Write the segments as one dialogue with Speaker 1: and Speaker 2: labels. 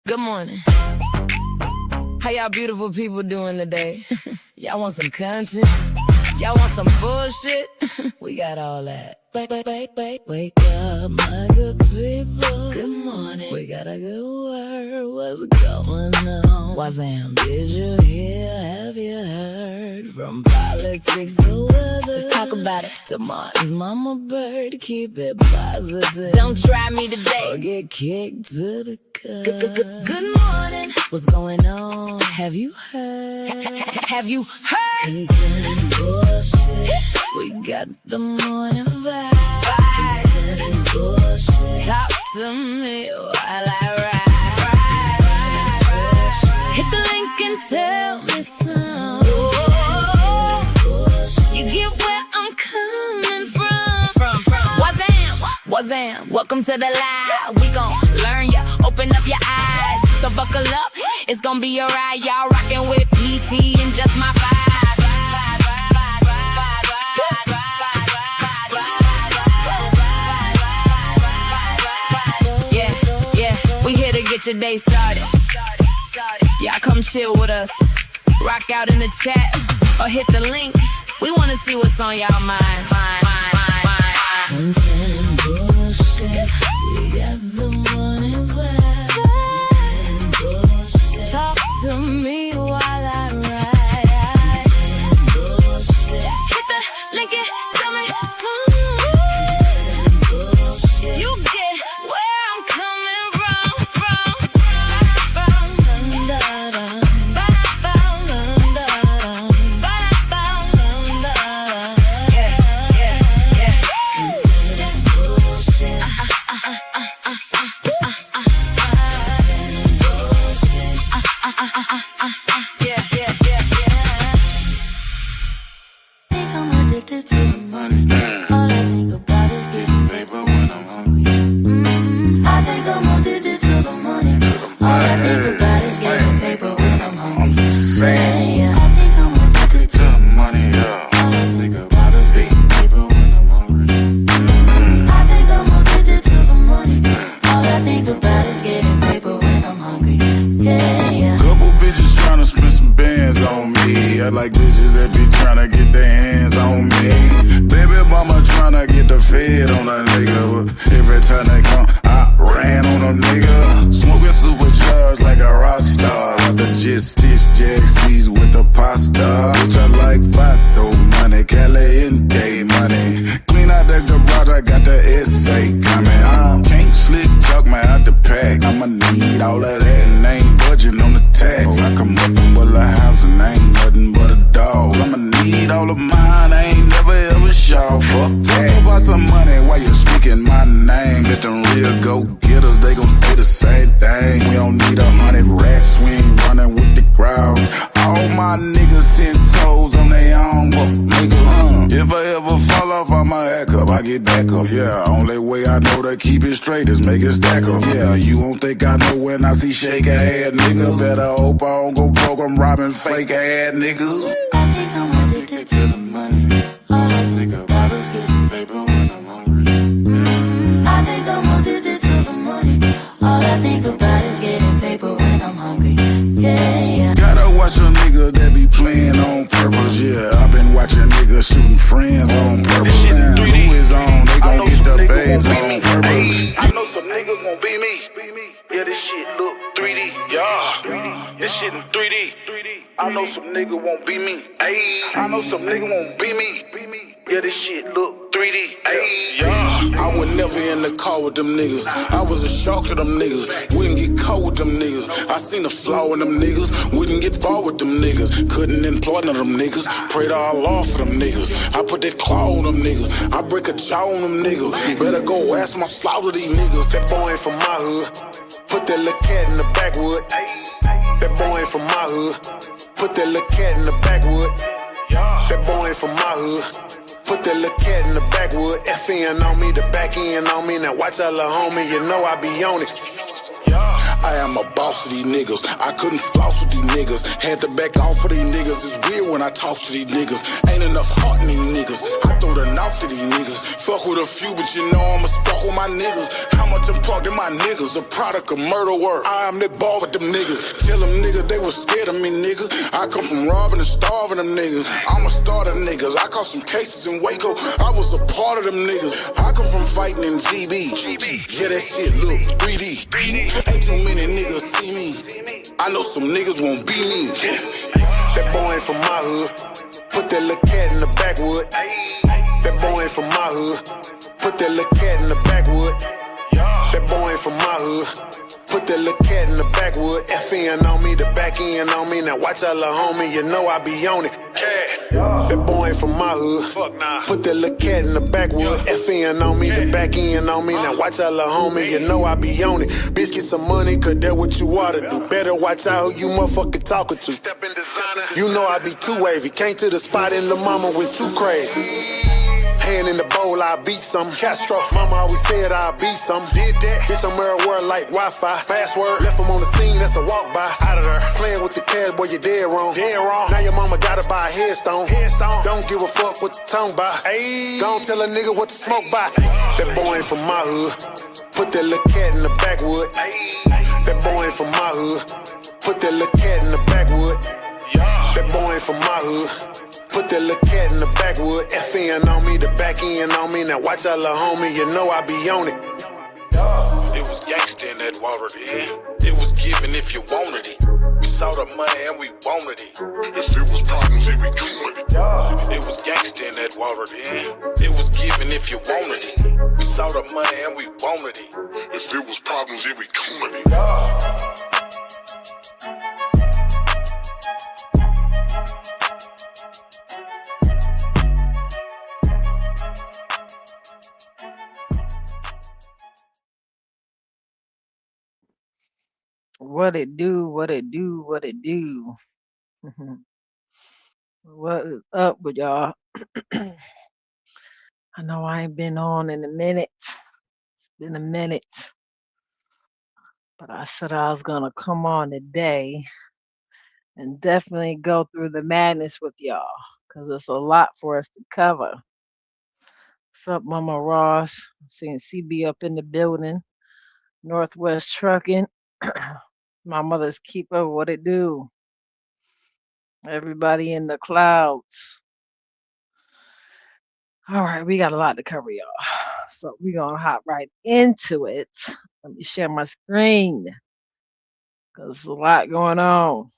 Speaker 1: Good morning. How y'all beautiful people doing today? Y'all want some content? Y'all want some bullshit? We got all that. Wake up, my good people. Good morning. We got a good word. What's going on? Wazam, did you hear? Have you heard? From politics to weather. Let's talk about it. Tomorrow's mama bird. Keep it positive. Don't try me today or get kicked to the curb. Good morning. What's going on? Have you heard? Have you heard? Content bullshit. We got the morning vibe. Content bullshit. Talk to me while I ride. Hit the link and tell me some. You get where I'm coming from. Wazam, welcome to the live. We gon' learn ya, open up your eyes. So buckle up, it's gon' be a ride. Y'all rockin' with PT and just my vibe. We here to get your day started. Y'all come chill with us. Rock out in the chat or hit the link. We wanna see what's on y'all minds. Content bullshit. We got the morning vibe. Content bullshit. Talk to me while I ride. Content bullshit. Hit the link and tell me some. Content bullshit. You get where I'm coming from.
Speaker 2: Addicted to the money. All I think about is getting paper when I'm hungry. I think I'm addicted to the money. All I think about is getting paper when I'm hungry. Yeah. I think I'm addicted to the money. All I think about is getting paper when I'm hungry. I think I'm addicted to the money. All I think about is getting paper when I'm hungry. Yeah.
Speaker 3: Couple bitches tryna spend some bands on me. I like bitches that be tryna get their hands on me. Baby mama tryna get the fed on a nigga, but every time they come, I ran on a nigga. Smoking supercharged like a rock star. Got the jet stitch Jaxies with the pasta. Bitch, I like Vato money, Caliente money. Clean out the garage, I got the essay coming. I can't slick talk me out the pack. I'ma need all of that and I ain't budging on the tax. I come up and build a house and I ain't nothing but a dog. I'ma need all of mine, I ain't never ever show. Talk about some money while you're speaking my name. Let them real go-getters, they gon' say the same thing. We don't need 100 racks, we ain't running with the crowd. All my niggas 10 toes on their own, nigga, if I ever fall off, I'ma act up, I get back up, yeah. Only way I know to keep it straight is make it stack up, yeah. You won't think I know when I see shake a head, nigga. Better hope I don't go broke, I'm robbing fake ass niggas.
Speaker 2: I think I'm addicted to the money. All I think about is getting paper when I'm hungry. I think I'm addicted to the money. All I think about is getting paper when I'm hungry. Yeah.
Speaker 3: Gotta watch them niggas that be playing on purpose, yeah. I've been watching niggas shooting friends on purpose. Damn, who is on? They gon' get the babes on purpose. I know some niggas won't be me. Yeah, this shit look 3D, yeah. This shit in 3D. I know some nigga won't be me. Ayy, I know some nigga won't be me. Yeah, this shit look 3D. Ayy, yeah. I was never in the car with them niggas. I was a shock to them niggas. Wouldn't get caught with them niggas. I seen the flaw in them niggas. Wouldn't get far with them niggas. Couldn't employ none of them niggas. Pray to Allah for them niggas. I put that claw on them niggas. I break a jaw on them niggas. Better go ask my slaughter these niggas. That boy ain't from my hood. Put that little cat in the backwood. That boy ain't from my hood. Put that little cat in the backwood. That boy ain't from my hood. Put that little cat in the backwood. FN on me, the back end on me. Now watch out, little homie, you know I be on it. I am I'm a boss of these niggas. I couldn't floss with these niggas. Had to back off for these niggas. It's weird when I talk to these niggas. Ain't enough heart in these niggas. I throw the knife to these niggas. Fuck with a few, but you know I'ma spark with my niggas. How much I'm parked in my niggas? A product of murder work. I am that ball with them niggas. Tell them niggas they was scared of me, nigga. I come from robbing and starving them niggas. I'm a starter niggas. I caught some cases in Waco. I was a part of them niggas. I come from fighting in GB. Yeah, that shit look 3D. Ain't too many niggas see me. I know some niggas won't be me. That boy ain't from my hood. Put that little cat in the backwood. That boy ain't from my hood. Put that little cat in the backwood. That boy ain't from my hood. Put that little cat in the backwood. FN on me, the back end on me. Now watch out, little homie, you know I be on it. That boy ain't from my hood. Fuck nah. Put that little cat in the backwood. FN on me, the back end on me. Now watch out, little homie, you know I be on it. Bitch, get some money, cause that what you ought to do. Better watch out who you motherfucking talking to. Step in designer. You know I be too wavy. Came to the spot and the mama went too crazy. Hand in the bowl, I beat some. Castro, mama always said I'll beat some. Did that. Bitch, I'm everywhere like Wi-Fi. Password, left him on the scene, that's a walk by. Out of there. Playing with the cash, boy, you dead wrong. Dead wrong. Now your mama gotta buy a headstone. Headstone. Don't give a fuck what the tongue by. Ayy. Don't tell a nigga what to smoke by. That boy ain't from my hood. Put that little cat in the backwood. That boy ain't from my hood. Put that little cat in the backwood. That boy ain't from my hood. Put that little cat in the backwood. FN on me, the back end on me. Now watch out, little homie, you know I be on it. It was gangsta in that water then. It was given if you wanted it. We saw the money and we wanted it. If it was problems, it we doing it. It was gangsta in that water then. It was given if you wanted it. We saw the money and we wanted it. If it was problems, it we doing it.
Speaker 4: What it do, what it do, what it do. What is up with y'all? I know I ain't been on in a minute. It's been a minute. But I said I was gonna come on today and definitely go through the madness with y'all. Cause it's a lot for us to cover. What's up, Mama Ross? I'm seeing CB up in the building. Northwest Trucking. My mother's keeper, what it do? Everybody in the clouds. All right, we got a lot to cover, y'all. So we're gonna hop right into it. Let me share my screen because there's a lot going on.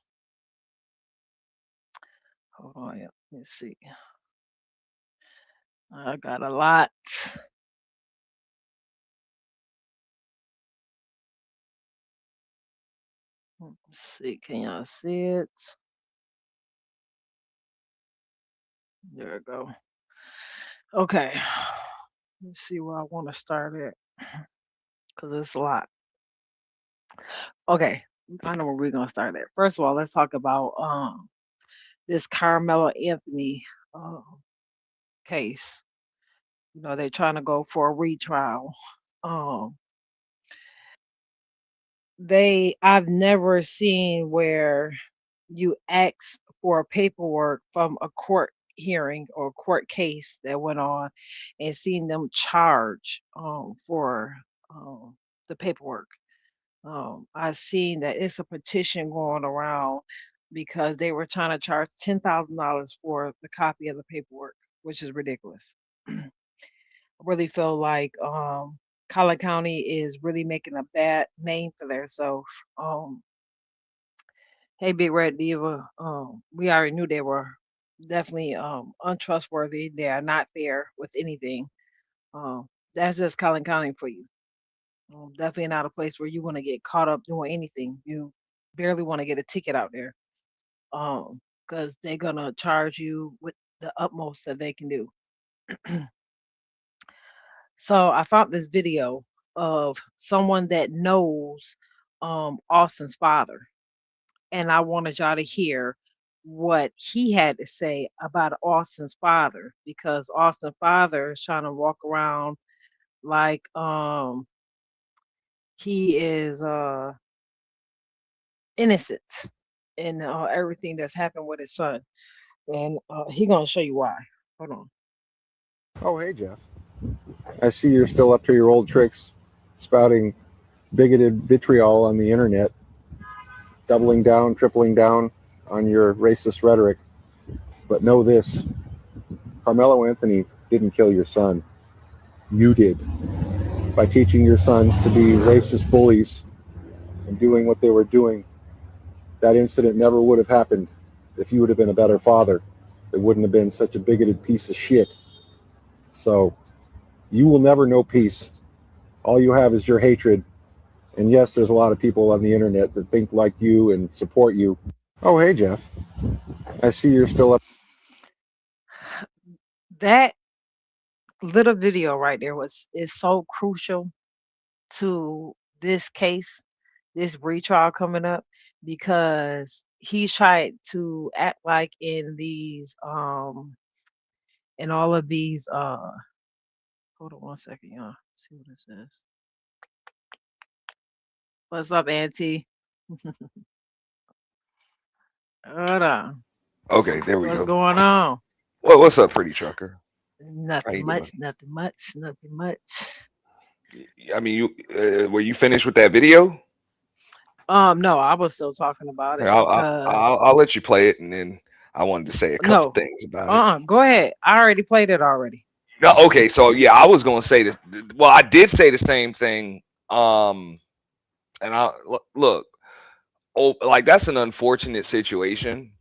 Speaker 4: Hold on, let me see. I got a lot. Let's see, can y'all see it? There we go. Okay. Let's see where I want to start at. Because it's a lot. Okay. I know where we're gonna start at. First of all, let's talk about this Carmelo Anthony case. You know, they're trying to go for a retrial. Um I've never seen where you ask for paperwork from a court hearing or court case that went on and seen them charge for the paperwork. I've seen that it's a petition going around because they were trying to charge $10,000 for the copy of the paperwork, which is ridiculous. I really feel like Collin County is really making a bad name for themselves. Hey, Big Red Diva. We already knew they were definitely untrustworthy. They are not fair with anything. That's just Collin County for you. Definitely not a place where you want to get caught up doing anything. You barely want to get a ticket out there. Because they're gonna charge you with the utmost that they can do. So I found this video of someone that knows Austin's father, and I wanted y'all to hear what he had to say about Austin's father because Austin's father is trying to walk around like he is innocent in everything that's happened with his son, and he gonna show you why. Hold on.
Speaker 5: Oh, hey, Jeff. I see you're still up to your old tricks, spouting bigoted vitriol on the internet, doubling down, tripling down on your racist rhetoric. But know this, Carmelo Anthony didn't kill your son. You did. By teaching your sons to be racist bullies and doing what they were doing, that incident never would have happened if you would have been a better father. It wouldn't have been such a bigoted piece of shit. So you will never know peace. All you have is your hatred. And yes, there's a lot of people on the internet that think like you and support you. Oh, hey, Jeff. I see you're still up.
Speaker 4: That little video right there is so crucial to this case, this retrial coming up, because he tried to act like in all of these hold on one second, y'all. See what it says. What's up, Auntie? Hold on.
Speaker 6: Okay, there we
Speaker 4: What's
Speaker 6: go.
Speaker 4: going on?
Speaker 6: What's up, pretty trucker? How
Speaker 4: Nothing
Speaker 6: you
Speaker 4: much,
Speaker 6: doing?
Speaker 4: nothing much, nothing much.
Speaker 6: I mean, were you finished with that video?
Speaker 4: No, I was still talking about
Speaker 6: Here,
Speaker 4: it because
Speaker 6: I'll let you play it, and then I wanted to say a couple
Speaker 4: no,
Speaker 6: things about it.
Speaker 4: go ahead. I already played it already.
Speaker 6: No, okay, so yeah, I was gonna say this. Well, I did say the same thing. And look, oh, like that's an unfortunate situation.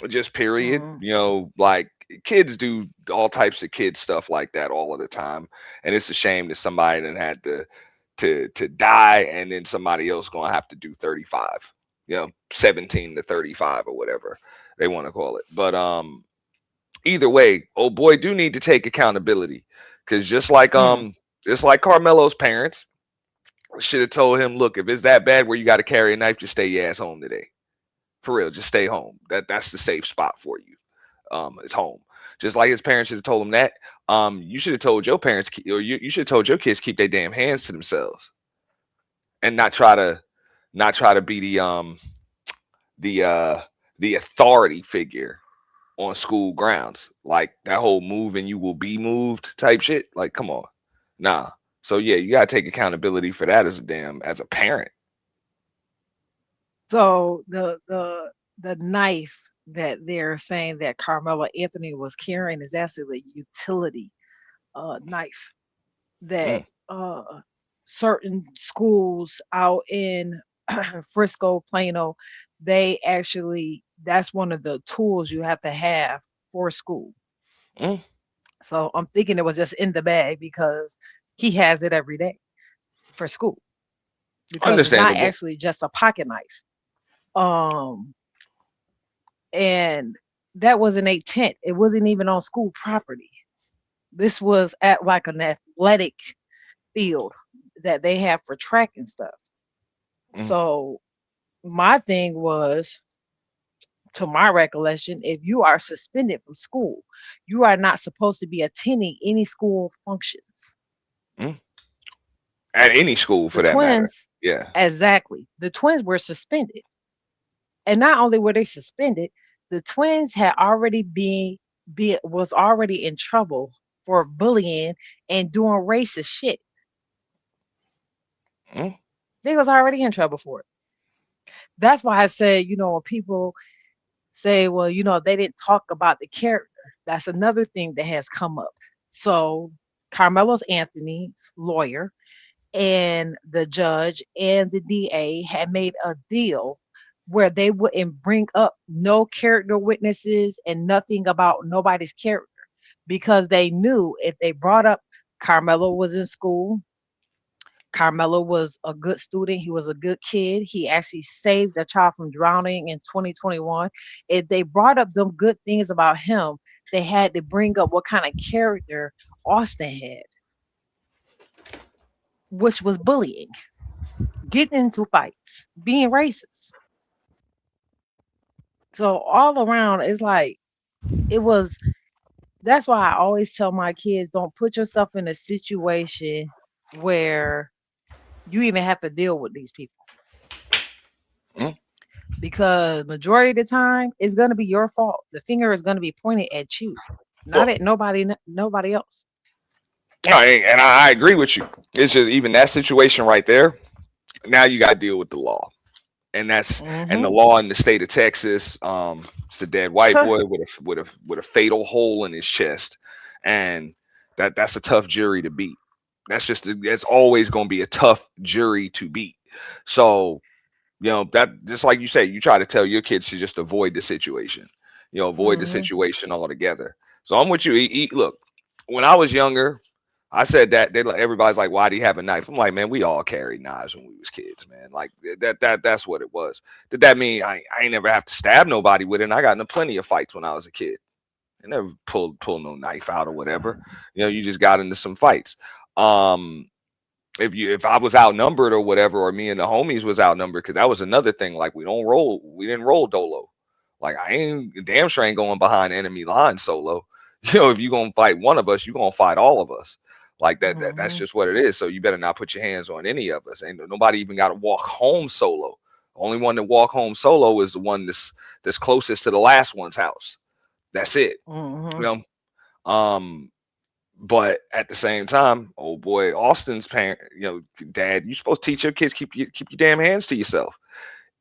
Speaker 6: Just period.
Speaker 4: Hmm.
Speaker 6: You know, like kids do all types of kid stuff like that all of the time, and it's a shame that somebody then had to die, and then somebody else gonna have to do 35. 17 to 35 or whatever they want to call it. But either way, old boy do need to take accountability, because
Speaker 4: Hmm.
Speaker 6: just like Carmelo's parents should have told him, look, if it's that bad where you got to carry a knife, just stay your ass home today. For real, just stay home. That's the safe spot for you. It's home. Just like his parents should have told him that. You should have told your parents, or you should have told your kids keep their damn hands to themselves, and not try to be the the authority figure on school grounds, like that whole move and you will be moved type shit. Like, come on, nah. So yeah, you gotta take accountability for that as a parent.
Speaker 4: So the knife that they're saying that Carmelo Anthony was carrying is actually a utility knife that
Speaker 6: Mm,
Speaker 4: certain schools out in Frisco, Plano, they actually that's one of the tools you have to have for school.
Speaker 6: mm,
Speaker 4: So I'm thinking it was just in the bag because he has it every day for school because it's not
Speaker 6: understandable.
Speaker 4: actually just a pocket knife. Um, and that wasn't a tent. It wasn't even on school property. This was at like an athletic field that they have for track and stuff.
Speaker 6: Mm,
Speaker 4: So my thing was, to my recollection, if you are suspended from school, you are not supposed to be attending any school functions.
Speaker 6: mm. At any school
Speaker 4: The
Speaker 6: for that matter.
Speaker 4: twins,
Speaker 6: Yeah.
Speaker 4: exactly. The twins were suspended. And not only were they suspended, the twins had already be was already in trouble for bullying and doing racist shit.
Speaker 6: Mm,
Speaker 4: They was already in trouble for it. That's why I said, when people say, well, they didn't talk about the character. That's another thing that has come up. So Carmelo's Anthony's lawyer and the judge and the DA had made a deal where they wouldn't bring up no character witnesses and nothing about nobody's character because they knew if they brought up Carmelo was in school, Carmelo was a good student. He was a good kid. He actually saved a child from drowning in 2021. If they brought up them good things about him, they had to bring up what kind of character Austin had, which was bullying, getting into fights, being racist. So all around, it's like it was. That's why I always tell my kids, don't put yourself in a situation where you even have to deal with these people.
Speaker 6: mm.
Speaker 4: because majority of the time it's gonna be your fault. The finger is gonna be pointed at you, not
Speaker 6: Well,
Speaker 4: at nobody else.
Speaker 6: no, and I agree with you. It's just even that situation right there. Now you got to deal with the law, and the
Speaker 4: Mm-hmm.
Speaker 6: law in the state of Texas. It's a dead white boy with a fatal hole in his chest, and that's a tough jury to beat. That's always going to be a tough jury to beat. So that just like you say, you try to tell your kids to just avoid the situation. Avoid the
Speaker 4: Mm-hmm.
Speaker 6: situation altogether. So I'm with you. Look, when I was younger, I said that everybody's like, "Why do you have a knife?" I'm like, "Man, we all carried knives when we was kids, man. Like that's what it was." Did that mean I ain't never have to stab nobody with it? And I got in plenty of fights when I was a kid. I never pulled no knife out or whatever. You just got into some fights. Um, if I was outnumbered or whatever, or me and the homies was outnumbered, because that was another thing. Like we didn't roll dolo. Like I ain't damn sure ain't going behind enemy lines solo. If you gonna fight one of us, you gonna fight all of us. Like that's
Speaker 4: Mm-hmm.
Speaker 6: just what it is. So you better not put your hands on any of us. Ain't nobody even got to walk home solo. Only one that walk home solo is the one that's closest to the last one's house. That's it.
Speaker 4: Mm-hmm.
Speaker 6: You um, but at the same time, old boy Austin's parent, dad, you supposed to teach your kids keep your damn hands to yourself.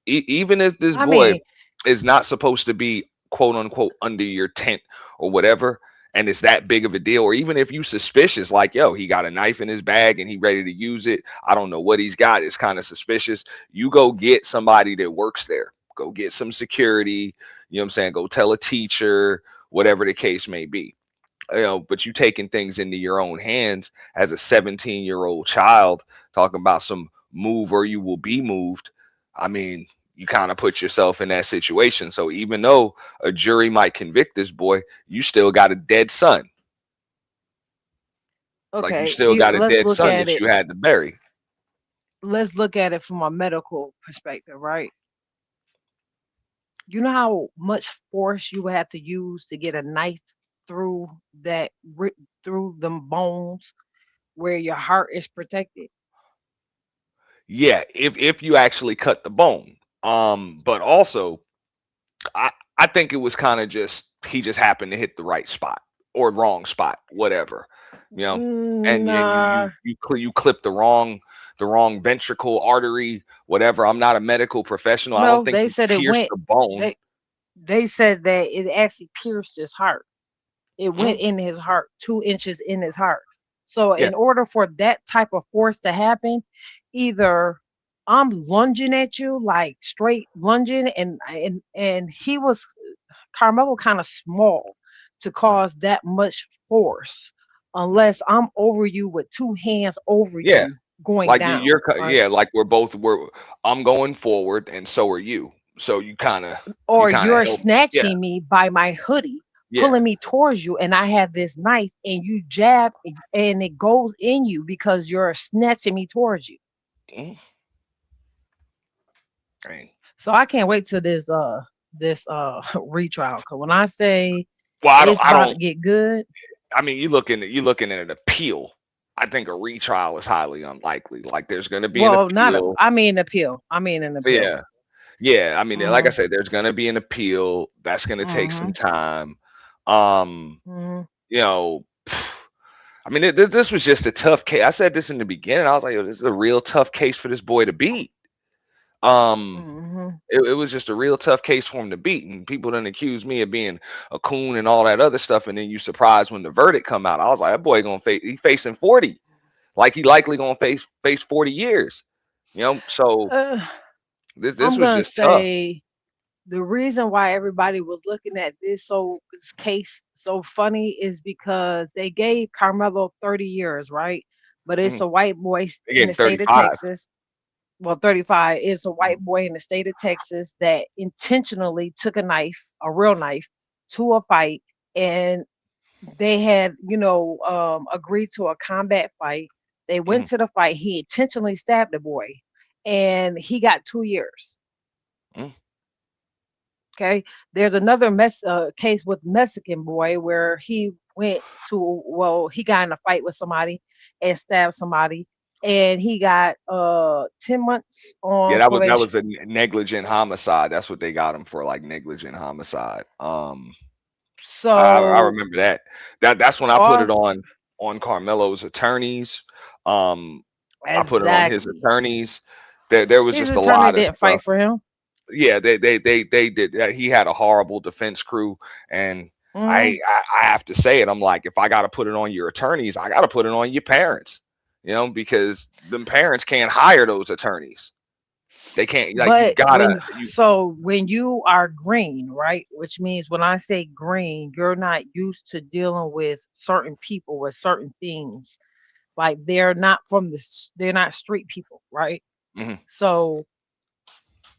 Speaker 6: Even if this
Speaker 4: I
Speaker 6: boy
Speaker 4: mean,
Speaker 6: is not supposed to be quote unquote under your tent or whatever, and it's that big of a deal, or even if you suspicious, like yo, he got a knife in his bag and he ready to use it. I don't know what he's got. It's kind of suspicious. You go get somebody that works there. Go get some security. You know what I'm saying? Go tell a teacher, whatever the case may be. But you taking things into your own hands as a 17-year-old child, talking about some move or you will be moved. I mean, you kind of put yourself in that situation. So even though a jury might convict this boy, you still got a dead son. Like you
Speaker 4: okay,
Speaker 6: still got a
Speaker 4: let's
Speaker 6: dead
Speaker 4: look
Speaker 6: son
Speaker 4: at
Speaker 6: that
Speaker 4: it.
Speaker 6: you had to bury.
Speaker 4: Let's look at it from a medical perspective, right? You know how much force you would have to use to get a knife through that through them bones where your heart is protected.
Speaker 6: Yeah, if you actually cut the bone. But also I think it was kind of just he just happened to hit the right spot or wrong spot, whatever, you know. And
Speaker 4: Nah,
Speaker 6: you clip the wrong ventricle artery, whatever. I'm not a medical professional. I don't
Speaker 4: no,
Speaker 6: think
Speaker 4: they
Speaker 6: you
Speaker 4: said it
Speaker 6: pierced
Speaker 4: went.
Speaker 6: the bone.
Speaker 4: They they said that it actually pierced his heart. It went
Speaker 6: Mm,
Speaker 4: in his heart, 2 inches in his heart. So
Speaker 6: yeah,
Speaker 4: in order for that type of force to happen, either I'm lunging at you like straight lunging, and he was Carmelo kind of small to cause that much force, unless I'm over you with two hands over
Speaker 6: yeah.
Speaker 4: you going
Speaker 6: Like
Speaker 4: down, right?
Speaker 6: yeah, like we're I'm going forward and so are you. So you
Speaker 4: Or
Speaker 6: kind of
Speaker 4: you're
Speaker 6: help. Yeah,
Speaker 4: snatching me by my hoodie,
Speaker 6: yeah.
Speaker 4: pulling me towards you, and I have this knife, and you jab, and it goes in you because you're snatching me towards you.
Speaker 6: Mm, dang.
Speaker 4: So I can't wait till this retrial. Cause when I say
Speaker 6: Well,
Speaker 4: it's
Speaker 6: I
Speaker 4: about to
Speaker 6: don't.
Speaker 4: get good,
Speaker 6: I mean, you looking at an appeal. I think a retrial is highly unlikely. Like there's going to be an
Speaker 4: well, not a,
Speaker 6: appeal.
Speaker 4: I mean appeal. I mean an appeal.
Speaker 6: Yeah, yeah. I mean, like I
Speaker 4: Mm-hmm.
Speaker 6: said, there's going to be an appeal. That's going to take some
Speaker 4: Mm-hmm.
Speaker 6: time. Um,
Speaker 4: Mm-hmm.
Speaker 6: you know, I mean, this was just a tough case. I said this in the beginning. I was like, yo, this is a real tough case for this boy to beat. Um,
Speaker 4: Mm-hmm.
Speaker 6: it was just a real tough case for him to beat, and people didn't accuse me of being a coon and all that other stuff. And then you surprised when the verdict come out. I was like, that boy gonna face. He facing 40. Like he likely gonna face 40 years. So
Speaker 4: Uh,
Speaker 6: this
Speaker 4: I'm
Speaker 6: was
Speaker 4: gonna
Speaker 6: just tough.
Speaker 4: say the reason why everybody was looking at this case so funny is because they gave Carmelo 30 years, right? But it's
Speaker 6: Mhm.
Speaker 4: a white boy
Speaker 6: They
Speaker 4: in
Speaker 6: gave
Speaker 4: the
Speaker 6: him
Speaker 4: state of
Speaker 6: 35.
Speaker 4: Texas. Well, 35 is a
Speaker 6: Mhm.
Speaker 4: white boy in the state of Texas that intentionally took a knife, a real knife, to a fight, and they had, agreed to a combat fight. They went
Speaker 6: Mhm.
Speaker 4: to the fight. He intentionally stabbed the boy, and he got 2 years.
Speaker 6: Mhm.
Speaker 4: Okay. There's another case with Mexican boy where he went to, well, he got in a fight with somebody and stabbed somebody. and he got 10 months
Speaker 6: Yeah,
Speaker 4: on
Speaker 6: that
Speaker 4: probation.
Speaker 6: was a negligent homicide. That's what they got him for, like negligent homicide. I
Speaker 4: So
Speaker 6: remember that. That's when I put
Speaker 4: all
Speaker 6: it on Carmelo's attorneys. Um, I put it on his
Speaker 4: exactly.
Speaker 6: attorneys. There was
Speaker 4: His
Speaker 6: just a
Speaker 4: attorney
Speaker 6: lot of
Speaker 4: didn't fight
Speaker 6: stuff.
Speaker 4: for him.
Speaker 6: Yeah, they did that. He had a horrible defense crew, and
Speaker 4: Hmm.
Speaker 6: I have to say it. I'm like, if I got to put it on your attorneys, I got to put it on your parents. Because them parents can't hire those attorneys. They can't. Like you
Speaker 4: But
Speaker 6: gotta you.
Speaker 4: when you are green, right? Which means when I say green, you're not used to dealing with certain people with certain things. Like they're not they're not street people, right?
Speaker 6: Mhm.
Speaker 4: So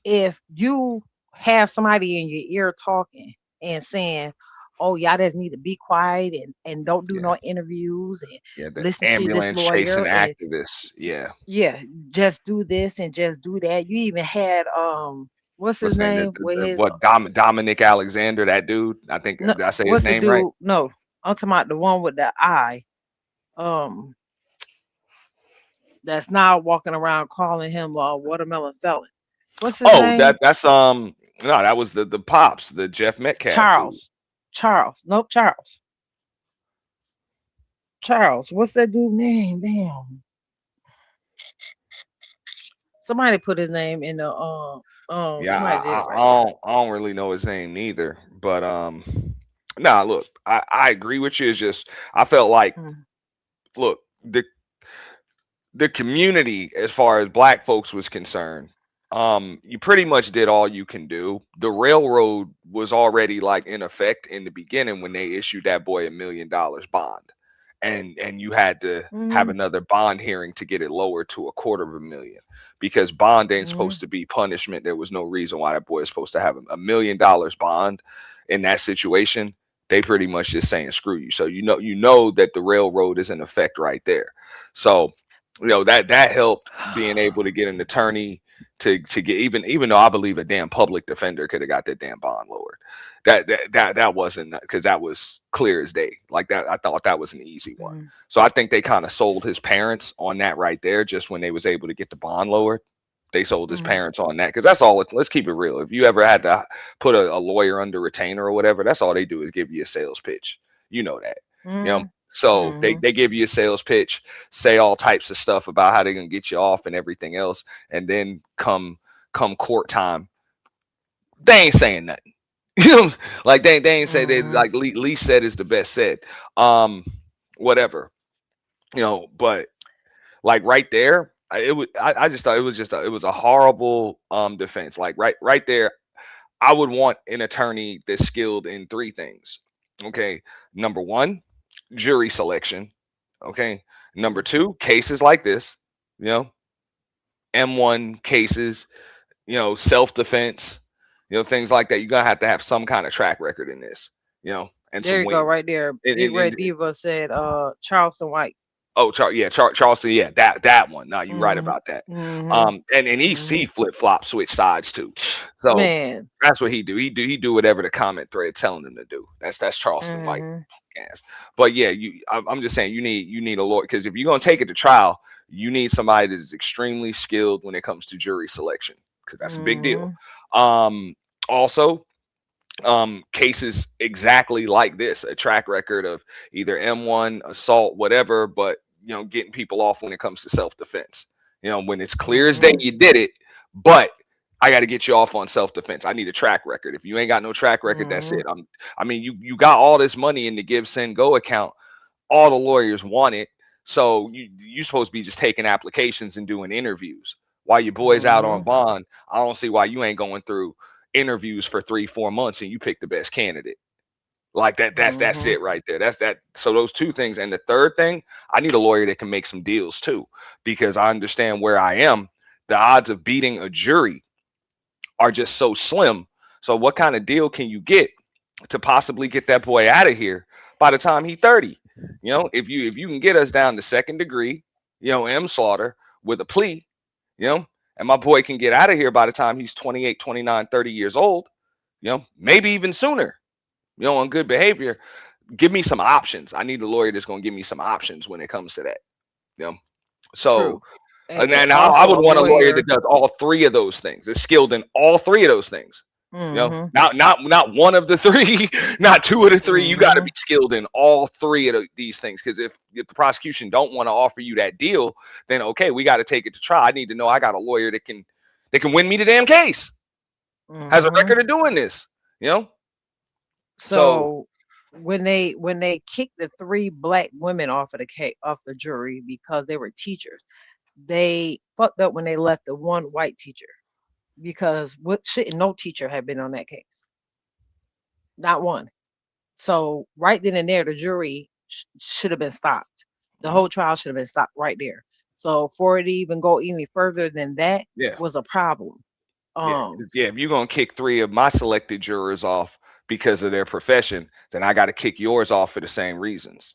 Speaker 4: if you have somebody in your ear talking and saying, "Oh, y'all just need to be quiet and don't do
Speaker 6: Yeah,
Speaker 4: no interviews and
Speaker 6: yeah. The
Speaker 4: listen to this
Speaker 6: ambulance chasing
Speaker 4: lawyer and
Speaker 6: activists. Yeah.
Speaker 4: yeah, just do this and just do that." You even had what's his
Speaker 6: What's his name?
Speaker 4: name with his
Speaker 6: What Dominic Alexander? That dude. I think
Speaker 4: no,
Speaker 6: did I say his
Speaker 4: what's the
Speaker 6: name right?
Speaker 4: dude? No, I'm talking about the one with the eye. Um, that's now walking around calling him a watermelon felon. What's his
Speaker 6: Oh,
Speaker 4: name?
Speaker 6: no, that was the pops, the Jeff Metcalf dude.
Speaker 4: Charles. Charles. Nope, Charles. Charles. What's that dude name? Damn. Somebody put his name in the
Speaker 6: Yeah,
Speaker 4: somebody did it right here.
Speaker 6: I don't really know his name neither. But nah, look, I agree with you. It's just I felt like,
Speaker 4: Mm,
Speaker 6: look, the community as far as black folks was concerned, you pretty much did all you can do. The railroad was already like in effect in the beginning when they issued that boy $1 million bond, and you had to have
Speaker 4: mhm,
Speaker 6: another bond hearing to get it lowered to a quarter of a million, because bond ain't
Speaker 4: mhm,
Speaker 6: supposed to be punishment. There was no reason why that boy is supposed to have $1 million bond in that situation. They pretty much just saying screw you. So you know that the railroad is in effect right there. So that helped being able to get an attorney to get, even though I believe a damn public defender could have got that damn bond lowered. That wasn't, because that was clear as day. Like that, I thought that was an easy one.
Speaker 4: mhm,
Speaker 6: So I think they kind of sold his parents on that right there. Just when they was able to get the bond lowered, they sold his
Speaker 4: mhm,
Speaker 6: parents on that, because that's all. Let's keep it real. If you ever had to put a lawyer under retainer or whatever, that's all they do is give you a sales pitch. You know that.
Speaker 4: mhm,
Speaker 6: So they
Speaker 4: mhm,
Speaker 6: they give you a sales pitch, say all types of stuff about how they're gonna get you off and everything else, and then come court time, they ain't saying nothing. Like they ain't say, they
Speaker 4: mhm,
Speaker 6: like least said is the best said. Um, Whatever. But like right there, I just thought it was it was a horrible defense. Like right there, I would want an attorney that's skilled in three things. Okay. Number one, jury selection. Okay. Number two, cases like this, you know, M1 cases, self defense, things like that. You're going to have some kind of track record in this, and
Speaker 4: There
Speaker 6: some
Speaker 4: you go,
Speaker 6: wins.
Speaker 4: right there.
Speaker 6: And,
Speaker 4: Big
Speaker 6: and,
Speaker 4: Red
Speaker 6: and
Speaker 4: Diva said Charleston White.
Speaker 6: Oh, Charleston, yeah, that one. No, you're right
Speaker 4: Mhm,
Speaker 6: about that.
Speaker 4: mhm,
Speaker 6: And he
Speaker 4: mhm.
Speaker 6: flip flop switch sides too. So
Speaker 4: Man.
Speaker 6: that's what he do. He do whatever the comment thread telling him to do. That's Charleston White
Speaker 4: Mhm,
Speaker 6: ass. But yeah, I'm just saying you need a lawyer, because if you're gonna take it to trial, you need somebody that is extremely skilled when it comes to jury selection, because that's a big deal.
Speaker 4: mhm,
Speaker 6: Also, cases exactly like this, a track record of either M1 assault, whatever, but getting people off when it comes to self-defense. When it's clear as day
Speaker 4: mhm,
Speaker 6: you did it, but I got to get you off on self-defense. I need a track record. If you ain't got no track record, that's
Speaker 4: mhm,
Speaker 6: it. You got all this money in the Give Send Go account. All the lawyers want it, so you supposed to be just taking applications and doing interviews while your boy's out on
Speaker 4: mhm,
Speaker 6: bond. I don't see why you ain't going through interviews for 3-4 months and you pick the best candidate. Like that's
Speaker 4: mhm,
Speaker 6: it right there. That's that. So those two things. And the third thing, I need a lawyer that can make some deals too, because I understand where I am. The odds of beating a jury are just so slim. So what kind of deal can you get to possibly get that boy out of here by the time he's 30? If you can get us down to second degree, M slaughter with a plea, and my boy can get out of here by the time he's 28, 29, 30 years old, maybe even sooner, on good behavior. Give me some options. I need a lawyer that's going to give me some options when it comes to that. You know? So,
Speaker 4: True.
Speaker 6: and
Speaker 4: And
Speaker 6: then I
Speaker 4: also
Speaker 6: would
Speaker 4: a
Speaker 6: want a lawyer that
Speaker 4: lawyer.
Speaker 6: does all three of those things, is skilled in all three of those things. You know,
Speaker 4: Mm-hmm.
Speaker 6: not one of the three, not two of the three. You got to
Speaker 4: Mm-hmm.
Speaker 6: be skilled in all three of these things. Because if the prosecution don't want to offer you that deal, then okay, we got to take it to trial. I need to know I got a lawyer that can win me the damn case, has a
Speaker 4: Mm-hmm.
Speaker 6: record of doing this. You know, so
Speaker 4: So when they kicked the three black women off of off the jury because they were teachers, they fucked up when they left the one white teacher because what shouldn't no teacher have been on that case? Not one. So right then and there, the jury should have been stopped. The
Speaker 6: mhm,
Speaker 4: whole trial should have been stopped right there. So for it to even go any further than that
Speaker 6: yeah,
Speaker 4: was a problem.
Speaker 6: yeah,
Speaker 4: Um,
Speaker 6: yeah. If you're gonna kick three of my selected jurors off because of their profession, then I got to kick yours off for the same reasons.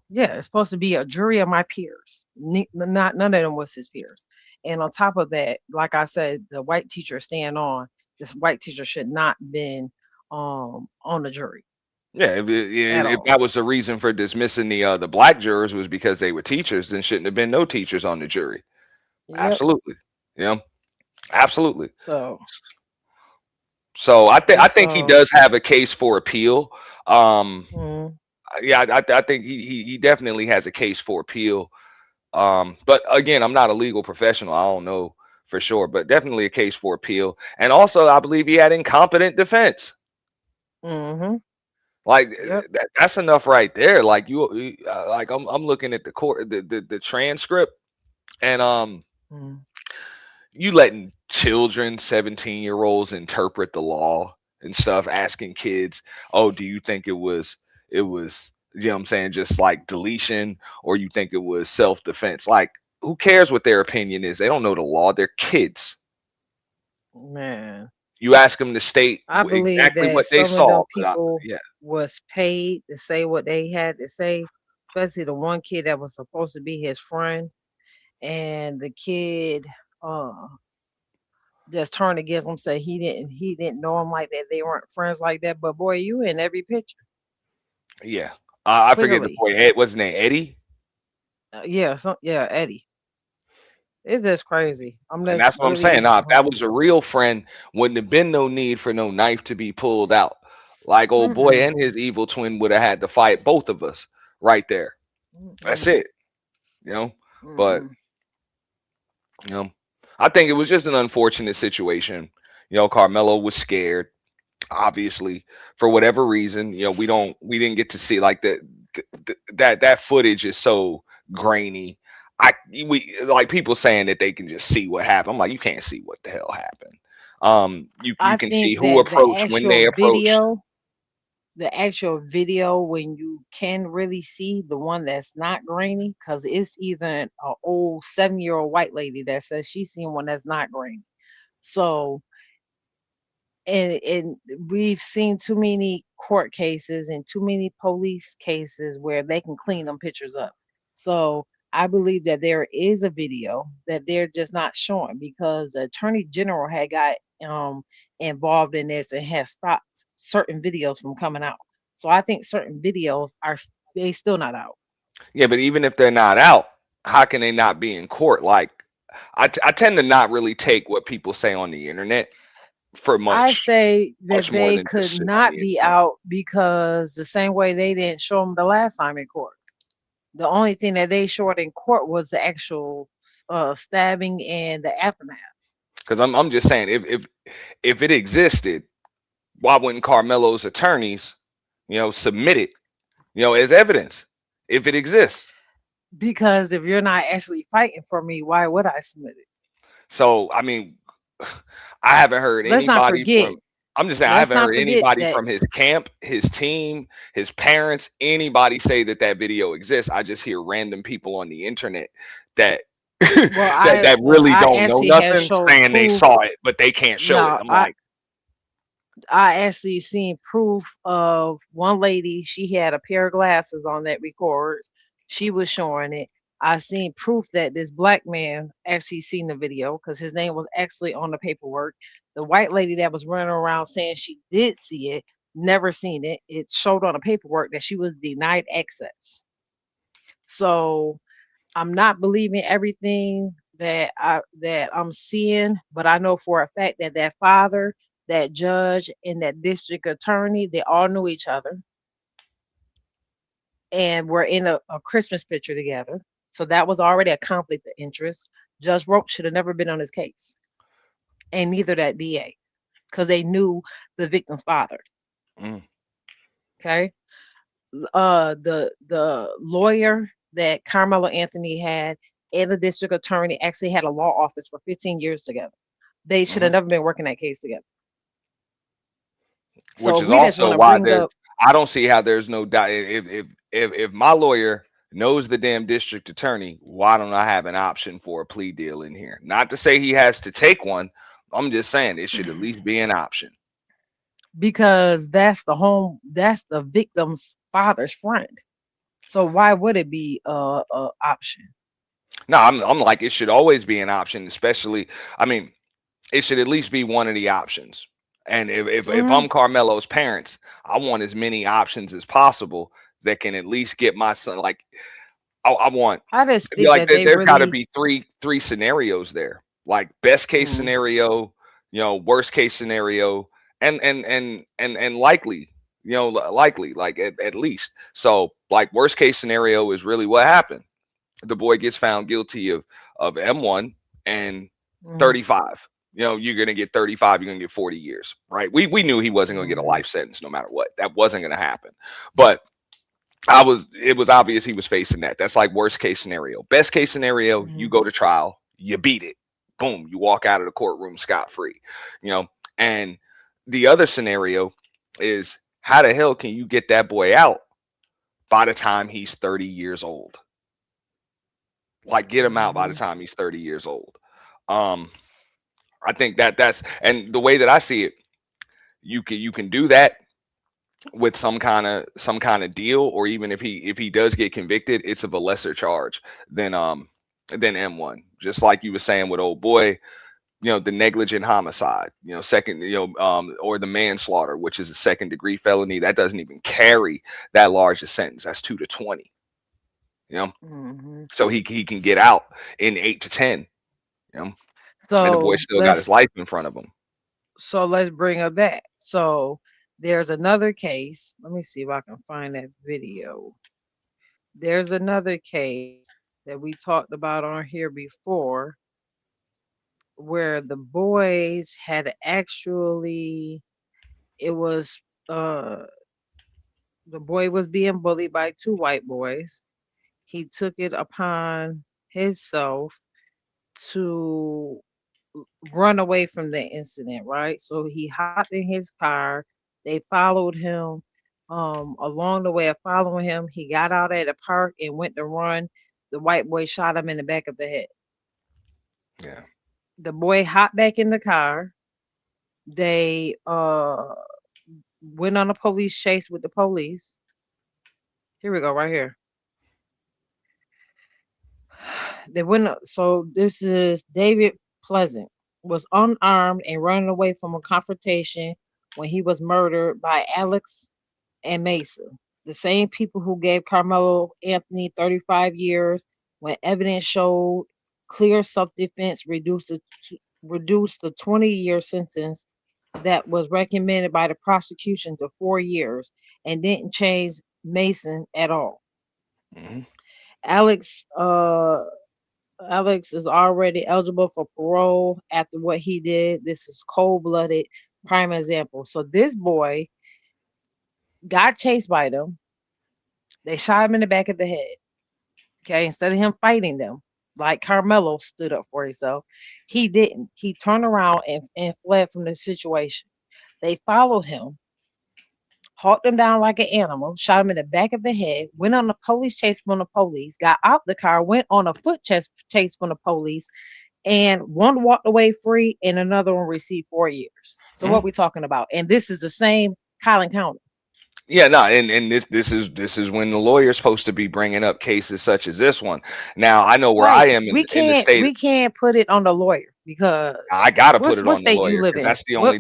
Speaker 4: yeah, it's supposed to be a jury of my peers. Not none of them was his peers. And on top of that, like I said, the white teacher stand on. This white teacher should not been on the jury
Speaker 6: Yeah,
Speaker 4: at
Speaker 6: if
Speaker 4: all.
Speaker 6: that was the reason for dismissing the black jurors was because they were teachers, then shouldn't have been no teachers on the jury.
Speaker 4: Yep.
Speaker 6: Absolutely. Yeah, absolutely.
Speaker 4: So
Speaker 6: So I
Speaker 4: it's
Speaker 6: think he does have a case for appeal. Um,
Speaker 4: mm,
Speaker 6: yeah, I think he definitely has a case for appeal. But again, I'm not a legal professional. I don't know for sure, but definitely a case for appeal. And also, I believe he had incompetent defense.
Speaker 4: mm-hmm.
Speaker 6: Like
Speaker 4: Yep.
Speaker 6: that's enough right there. Like like I'm looking at the court the transcript, and
Speaker 4: Mm.
Speaker 6: you letting children, 17-year-olds interpret the law and stuff, asking kids, oh, do you think it was you know what I'm saying, just like deletion, or you think it was self-defense? Like, who cares what their opinion is? They don't know the law. They're kids.
Speaker 4: Man,
Speaker 6: You ask them to state
Speaker 4: I believe
Speaker 6: exactly
Speaker 4: that
Speaker 6: what they
Speaker 4: some of them
Speaker 6: saw, but
Speaker 4: people
Speaker 6: yeah,
Speaker 4: was paid to say what they had to say, especially the one kid that was supposed to be his friend, and the kid uh just turned against him, said he didn't know him like that, they weren't friends like that. But boy, you in every picture,
Speaker 6: yeah. I forget the
Speaker 4: clearly.
Speaker 6: boy. Ed, what's his name? Eddie.
Speaker 4: Yeah, Eddie. It's just crazy. I'm
Speaker 6: And
Speaker 4: just
Speaker 6: that's what I'm saying.
Speaker 4: really
Speaker 6: Now, if that was a real friend, wouldn't have been no need for no knife to be pulled out. Like old boy
Speaker 4: mm-mm,
Speaker 6: and his evil twin would have had to fight both of us right there. That's
Speaker 4: mm-mm,
Speaker 6: it. You know. But
Speaker 4: mm-mm.
Speaker 6: you know, I think it was just an unfortunate situation. You know, Carmelo was scared, obviously, for whatever reason. You know, we didn't get to see like that footage is so grainy. We like people saying that they can just see what happened. I'm like, you can't see what the hell happened. You
Speaker 4: I
Speaker 6: can see
Speaker 4: think
Speaker 6: who
Speaker 4: that
Speaker 6: approached, when they approached.
Speaker 4: the actual video, when you can really see the one that's not grainy, because it's either an old 7-year-old white lady that says she's seen one that's not grainy. So and we've seen too many court cases and too many police cases where they can clean them pictures up. So I believe that there is a video that they're just not showing because the attorney general had got involved in this and has stopped certain videos from coming out. So I think certain videos they still not out.
Speaker 6: Yeah, but even if they're not out, how can they not be in court? Like, I tend to not really take what people say on the internet for
Speaker 4: I
Speaker 6: much
Speaker 4: say that
Speaker 6: much more
Speaker 4: they
Speaker 6: than just
Speaker 4: could
Speaker 6: shit on
Speaker 4: not
Speaker 6: the
Speaker 4: be
Speaker 6: internet.
Speaker 4: out because the same way they didn't show them the last time in court. The only thing that they showed in court was the actual stabbing and the aftermath.
Speaker 6: Because I'm just saying, if it existed, why wouldn't Carmelo's attorneys, submit it, as evidence if it exists?
Speaker 4: Because if you're not actually fighting for me, why would I submit it?
Speaker 6: So I mean, I haven't heard
Speaker 4: Let's not
Speaker 6: anybody
Speaker 4: forget.
Speaker 6: from. I'm just saying, I
Speaker 4: Let's
Speaker 6: haven't
Speaker 4: not
Speaker 6: heard
Speaker 4: forget
Speaker 6: anybody
Speaker 4: that.
Speaker 6: from his camp, his team, his parents, anybody say that video exists. I just hear random people on the internet that
Speaker 4: Well,
Speaker 6: that really
Speaker 4: I
Speaker 6: don't know
Speaker 4: actually have
Speaker 6: nothing,
Speaker 4: showed
Speaker 6: saying they
Speaker 4: proof.
Speaker 6: saw it, but they can't show it.
Speaker 4: No,
Speaker 6: I'm like,
Speaker 4: I actually seen proof of one lady. She had a pair of glasses on that records. She was showing it. I seen proof that this black man actually seen the video because his name was actually on the paperwork. The white lady that was running around saying she did see it, never seen it. It showed on the paperwork that she was denied access. So I'm not believing everything that I'm seeing, but I know for a fact that that father, that judge, and that district attorney, they all knew each other and were in a Christmas picture together. So that was already a conflict of interest. Judge Rope should have never been on his case, and neither that DA, because they knew the victim's father.
Speaker 6: Mm.
Speaker 4: Okay. The lawyer that Carmelo Anthony had and the district attorney actually had a law office for 15 years together. They should have
Speaker 6: Mhm.
Speaker 4: never been working that case together.
Speaker 6: Which
Speaker 4: So
Speaker 6: is
Speaker 4: we just want
Speaker 6: also
Speaker 4: to
Speaker 6: why
Speaker 4: bring
Speaker 6: there.
Speaker 4: up.
Speaker 6: I don't see how there's no doubt. If my lawyer knows the damn district attorney, why don't I have an option for a plea deal in here? Not to say he has to take one. I'm just saying it should at least be an option.
Speaker 4: Because that's the victim's father's friend. So why would it be a option?
Speaker 6: No, I'm like it should always be an option, especially. I mean, it should at least be one of the options. And if
Speaker 4: Mhm.
Speaker 6: I'm Carmelo's parents, I want as many options as possible that can at least get my son. Like I want
Speaker 4: I just
Speaker 6: be
Speaker 4: think
Speaker 6: like
Speaker 4: that they
Speaker 6: there's got to
Speaker 4: really.
Speaker 6: be three scenarios there. Like best case
Speaker 4: Mm,
Speaker 6: scenario, worst case scenario, and likely, likely like at least. So like worst case scenario is really what happened. The boy gets found guilty of M1 and
Speaker 4: mhm,
Speaker 6: 35. You're gonna get 35, you're gonna get 40 years, right? We knew he wasn't gonna get a
Speaker 4: mhm,
Speaker 6: life sentence no matter what. That wasn't gonna happen. But it was obvious he was facing that. That's like worst case scenario. Best case scenario, you
Speaker 4: mhm,
Speaker 6: go to trial, you beat it. Boom, you walk out of the courtroom scot free. You know, and the other scenario is how the hell can you get that boy out by the time he's 30 years old? Like get him out by the
Speaker 4: mhm,
Speaker 6: time he's 30 years old. Um, I think that's and the way that I see it, you can do that with some kind of deal, or even if he does get convicted, it's of a lesser charge than M1. Just like you were saying with old boy, the negligent homicide, second, or the manslaughter, which is a second degree felony, that doesn't even carry that large a sentence. That's 2 to 20. You know,
Speaker 4: mhm.
Speaker 6: so he can get out in 8 to 10. You know, and the boy
Speaker 4: So
Speaker 6: still got his life in front of him.
Speaker 4: let's bring up that. So there's another case. Let me see if I can find that video. There's another case that we talked about on here before where the boys had actually it was uh the boy was being bullied by two white boys. He took it upon himself to run away from the incident, right? So he hopped in his car. They followed him. Along the way of following him, he got out at a park and went to run. The white boy shot him in the back of the head.
Speaker 6: Yeah.
Speaker 4: The boy hopped back in the car. They went on a police chase with the police. Here we go, right here. They went. So this is David Pleasant was unarmed and running away from a confrontation when he was murdered by Alex and Mesa, the same people who gave Carmelo Anthony 35 years when evidence showed clear self-defense reduced the 20-year sentence that was recommended by the prosecution to 4 years and didn't change Mason at all.
Speaker 6: Hmm.
Speaker 4: Alex Alex is already eligible for parole after what he did. This is cold-blooded prime example. So this boy got chased by them. They shot him in the back of the head. Okay, instead of him fighting them, like Carmelo stood up for himself, he didn't. He turned around and fled from the situation. They followed him, hawked him down like an animal, shot him in the back of the head, went on a police chase from the police, got out the car, went on a foot chase from the police, and one walked away free and another one received 4 years. So what we talking about? And this is the same Collin County.
Speaker 6: Yeah, no, and this is when the lawyer's supposed to be bringing up cases such as this one. Now I know where I
Speaker 4: Right.
Speaker 6: am
Speaker 4: We
Speaker 6: in the
Speaker 4: can't
Speaker 6: state.
Speaker 4: we can't put it on the lawyer because
Speaker 6: I gotta put it
Speaker 4: what
Speaker 6: on the
Speaker 4: state you
Speaker 6: lawyer
Speaker 4: live
Speaker 6: because
Speaker 4: in?
Speaker 6: that's the only.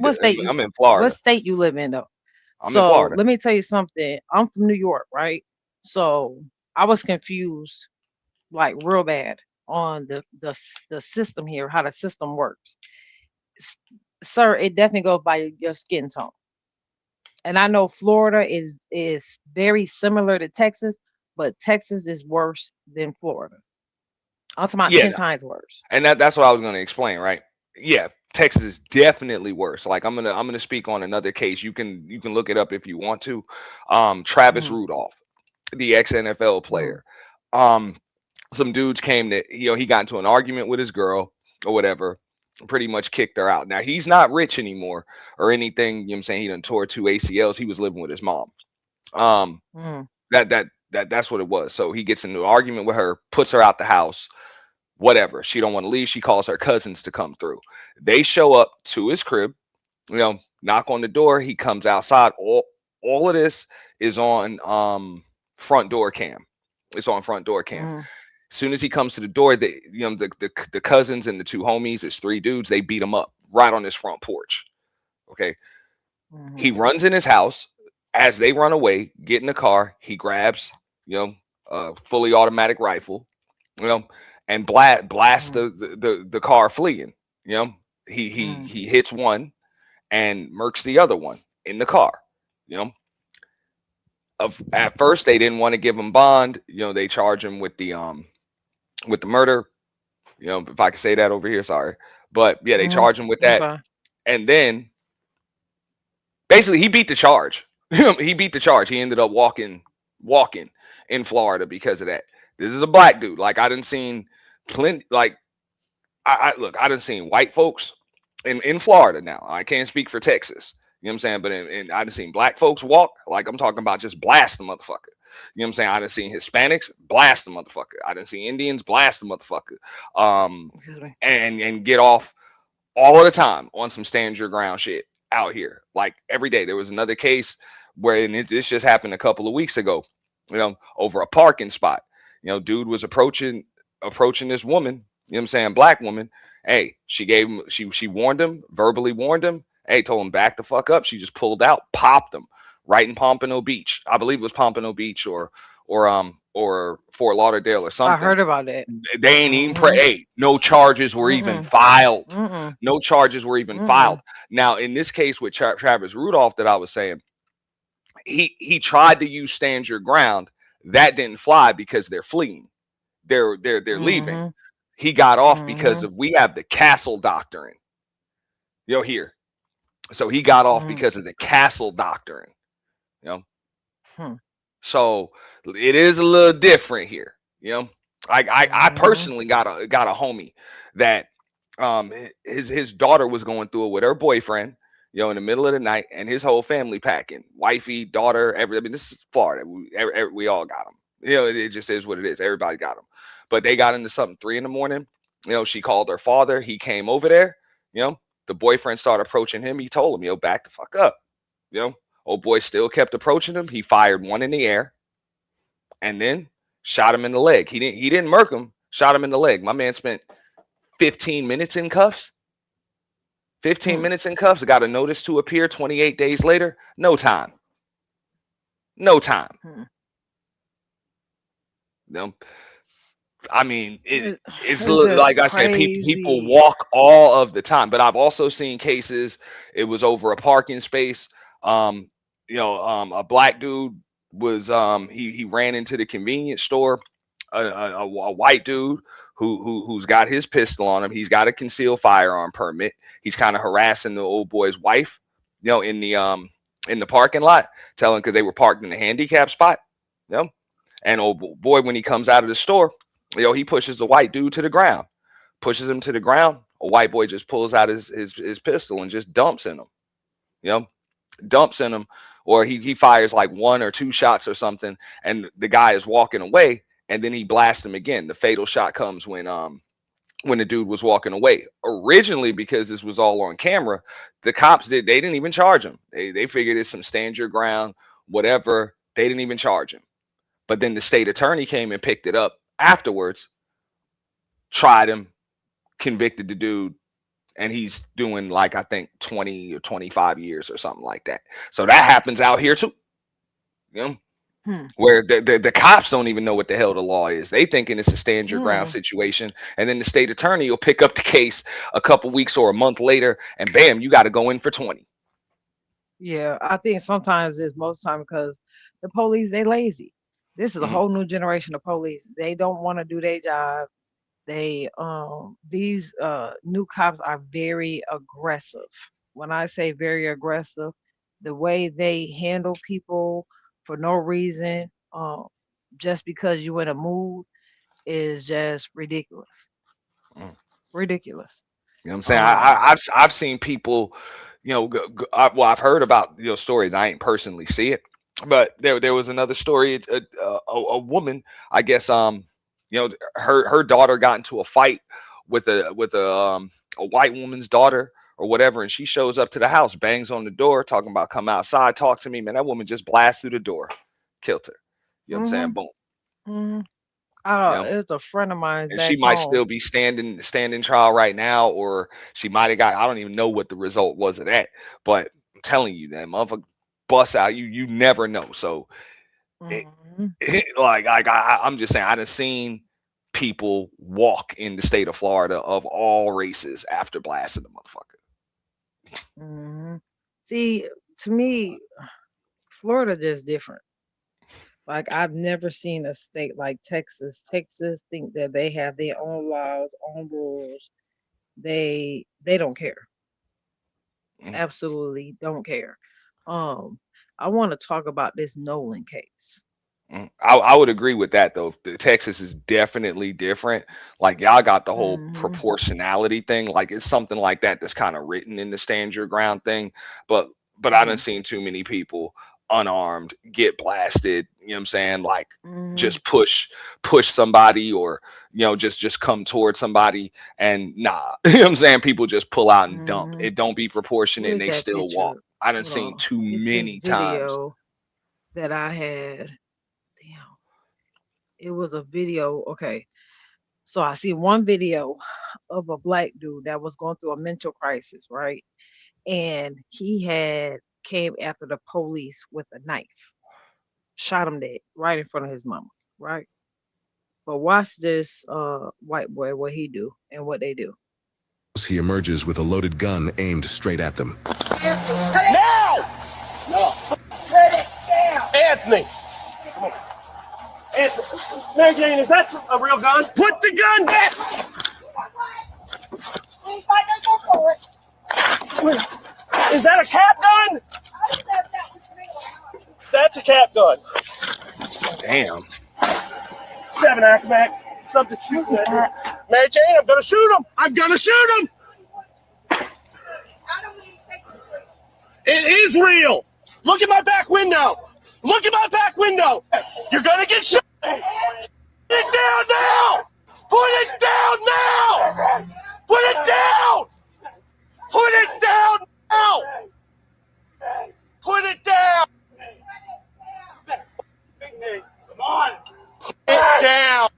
Speaker 6: I'm in
Speaker 4: What
Speaker 6: Florida.
Speaker 4: state you live in though?
Speaker 6: I'm in
Speaker 4: So
Speaker 6: Florida.
Speaker 4: let me tell you something. I'm from New York, right? So I was confused like real bad on the system here, how the system works. S- Sir, it definitely goes by your skin tone. And I know Florida is very similar to Texas, but Texas is worse than Florida. I'm talking about
Speaker 6: Yeah,
Speaker 4: 10 times worse.
Speaker 6: and that's what I was going to explain, right? Yeah, Texas is definitely worse. Like I'm gonna speak on another case. You can look it up if you want to. Travis
Speaker 4: Mm,
Speaker 6: Rudolph, the ex NFL
Speaker 4: mm,
Speaker 6: player. Um, some dudes came that he got into an argument with his girl or whatever, pretty much kicked her out. Now he's not rich anymore or anything. You know what I'm saying? He done tore 2 ACLs. He was living with his mom. Um,
Speaker 4: mm,
Speaker 6: that's what it was. So he gets into an argument with her, puts her out the house, whatever. She don't want to leave. She calls her cousins to come through. They show up to his crib, knock on the door. He comes outside. All of this is on front door cam. It's on front door cam.
Speaker 4: mm,
Speaker 6: As soon as he comes to the door, the cousins and the two homies, it's three dudes, they beat him up right on his front porch. Okay. He
Speaker 4: mhm,
Speaker 6: runs in his house. As they run away, get in the car, he grabs, a fully automatic rifle, you know, and blast
Speaker 4: mm,
Speaker 6: the car fleeing. You know, he he
Speaker 4: mm,
Speaker 6: he hits one and murks the other one in the car. You know, at first they didn't want to give him bond. They charge him with the murder. If I could say that over here, sorry, but yeah, they
Speaker 4: mhm.
Speaker 6: charge him with
Speaker 4: You
Speaker 6: that,
Speaker 4: fine.
Speaker 6: and then basically he beat the charge. He beat the charge. He ended up walking in Florida because of that. This is a black dude. Like I didn't seen plenty. Like I look, I didn't seen white folks in Florida. Now I can't speak for Texas. You know what I'm saying? But I done seen black folks walk. Like I'm talking about just blast the motherfucker. You know what I'm saying? I done seen Hispanics blast the motherfucker. I done seen Indians blast the motherfucker. Um,
Speaker 4: Excuse me.
Speaker 6: and get off all of the time on some stand your ground shit out here. Like every day. There was another case where this just happened a couple of weeks ago, over a parking spot. Dude was approaching this woman, you know what I'm saying, black woman. Hey, she gave him she warned him, verbally warned him. Hey, told him back the fuck up. She just pulled out, popped him right in Pompano Beach. I believe it was Pompano Beach or Fort Lauderdale or
Speaker 4: I
Speaker 6: something.
Speaker 4: heard about it.
Speaker 6: They ain't even
Speaker 4: Mhm.
Speaker 6: hey, no charges were even
Speaker 4: Mm-mm.
Speaker 6: filed.
Speaker 4: Mm-mm.
Speaker 6: No charges were even filed.
Speaker 4: Mm-mm.
Speaker 6: Now, in this case with Travis Rudolph that I was saying, he tried to use stand your ground. That didn't fly because they're fleeing. They're leaving.
Speaker 4: Mhm.
Speaker 6: He got off because
Speaker 4: Mhm.
Speaker 6: of we have the castle doctrine. Here. So he got off
Speaker 4: Mhm.
Speaker 6: because of the castle doctrine. You know.
Speaker 4: Hmm.
Speaker 6: So it is a little different here. I
Speaker 4: Mhm.
Speaker 6: personally got a homie that his daughter was going through it with her boyfriend, in the middle of the night, and his whole family packing, wifey, daughter, I mean, this is Florida. We all got them. It just is what it is. Everybody got them. But they got into something 3 in the morning. She called her father. He came over there. The boyfriend started approaching him. He told him, back the fuck up. You know, old boy still kept approaching him. He fired one in the air and then shot him in the leg. He didn't murk him. Shot him in the leg. My man spent 15 minutes in cuffs. 15
Speaker 4: Hmm.
Speaker 6: minutes in cuffs. Got a notice to appear 28 days later. No time. No time.
Speaker 4: Hmm.
Speaker 6: You know, I mean,
Speaker 4: It-
Speaker 6: it's
Speaker 4: It's just
Speaker 6: like I said, people
Speaker 4: crazy.
Speaker 6: walk all of the time. But I've also seen cases. It was over a parking space. Um, a black dude was he ran into the convenience store. A white dude who's got his pistol on him. He's got a concealed firearm permit. He's kind of harassing the old boy's wife. In the parking lot, telling because they were parked in the handicap spot. You know, and old boy when he comes out of the store. He pushes the white dude to the ground, pushes him to the ground. A white boy just pulls out his pistol and just dumps in him. You know, dumps in him, or he fires like one or two shots or something, and the guy is walking away, and then he blasts him again. The fatal shot comes when the dude was walking away. Originally, because this was all on camera, the cops they didn't even charge him. They figured it's some stand your ground, whatever. They didn't even charge him. But then the state attorney came and picked it up afterwards, tried him, convicted the dude, and he's doing like I think 20 or 25 years or something like that. So that happens out here too. You know,
Speaker 4: Hmm.
Speaker 6: where the cops don't even know what the hell the law is. They thinking it's a stand your ground
Speaker 4: Hmm.
Speaker 6: situation, and then the state attorney will pick up the case a couple weeks or a month later, and bam, you got to go in for 20.
Speaker 4: Yeah, I think sometimes it's most time because the police they lazy. This is a
Speaker 6: Mhm.
Speaker 4: whole new generation of police. They don't want to do their job. They these new cops are very aggressive. When I say very aggressive, the way they handle people for no reason, just because you in a mood is just ridiculous.
Speaker 6: Mm.
Speaker 4: Ridiculous.
Speaker 6: You know what I'm saying?
Speaker 4: Um,
Speaker 6: I've seen people, well, I've heard about stories. I ain't personally see it, but there was another story. A woman, I guess, her daughter got into a fight with a white woman's daughter or whatever, and she shows up to the house, bangs on the door, talking about come outside, talk to me. Man, that woman just blasts through the door, killed her. You know what I'm saying?
Speaker 4: mhm,
Speaker 6: Boom.
Speaker 4: mhm.
Speaker 6: You know.
Speaker 4: It's a friend of mine
Speaker 6: And she
Speaker 4: back
Speaker 6: might
Speaker 4: home.
Speaker 6: still be standing trial right now, or she might have got. I don't even know what the result was of that. But I'm telling you, that motherfucker bust out. You never know. So
Speaker 4: Mhm.
Speaker 6: I'm just saying, I done seen people walk in the state of Florida of all races after blasting the motherfucker.
Speaker 4: Mhm. See, to me, Florida just different. Like I've never seen a state like Texas. Texas think that they have their own laws, own rules. They don't care.
Speaker 6: Mm.
Speaker 4: Absolutely don't care. Um, I want to talk about this Nolan case.
Speaker 6: I would agree with that though. Texas is definitely different. Like y'all got the whole
Speaker 4: Mhm.
Speaker 6: proportionality thing. Like it's something like that that's kind of written in the stand your ground thing. But I done
Speaker 4: Mhm.
Speaker 6: seen too many people unarmed get blasted. You know what I'm saying? Like
Speaker 4: Mhm.
Speaker 6: just push somebody, or just come towards somebody, and nah. You know what I'm saying? People just pull out and dump.
Speaker 4: Mhm.
Speaker 6: It don't be proportionate and
Speaker 4: Where's
Speaker 6: they
Speaker 4: that
Speaker 6: still walk.
Speaker 4: picture?
Speaker 6: I done
Speaker 4: Hold
Speaker 6: seen
Speaker 4: on.
Speaker 6: too
Speaker 4: It's this
Speaker 6: many times.
Speaker 4: video that I had. Damn, it was a video. Okay, so I see one video of a black dude that was going through a mental crisis, right? And he had came after the police with a knife, shot him dead right in front of his mama, right? But watch this white boy what he do and what they do.
Speaker 7: He emerges with a loaded gun aimed straight at them.
Speaker 8: Now! No. Put it down. Anthony! Come on. Anthony. Mary Jane, is that a real gun? Put the gun down! Is that a cap gun? That's a cap gun.
Speaker 6: Damn.
Speaker 8: 7 Acmac. Something shoots at me. Mary Jane, I'm gonna shoot him! I'm gonna shoot him! It is real! Look at my back window! Look at my back window! You're gonna get shot! Put it down now! Put it down now! Put it down! Put it down now! Put it down! Come on! Put it down!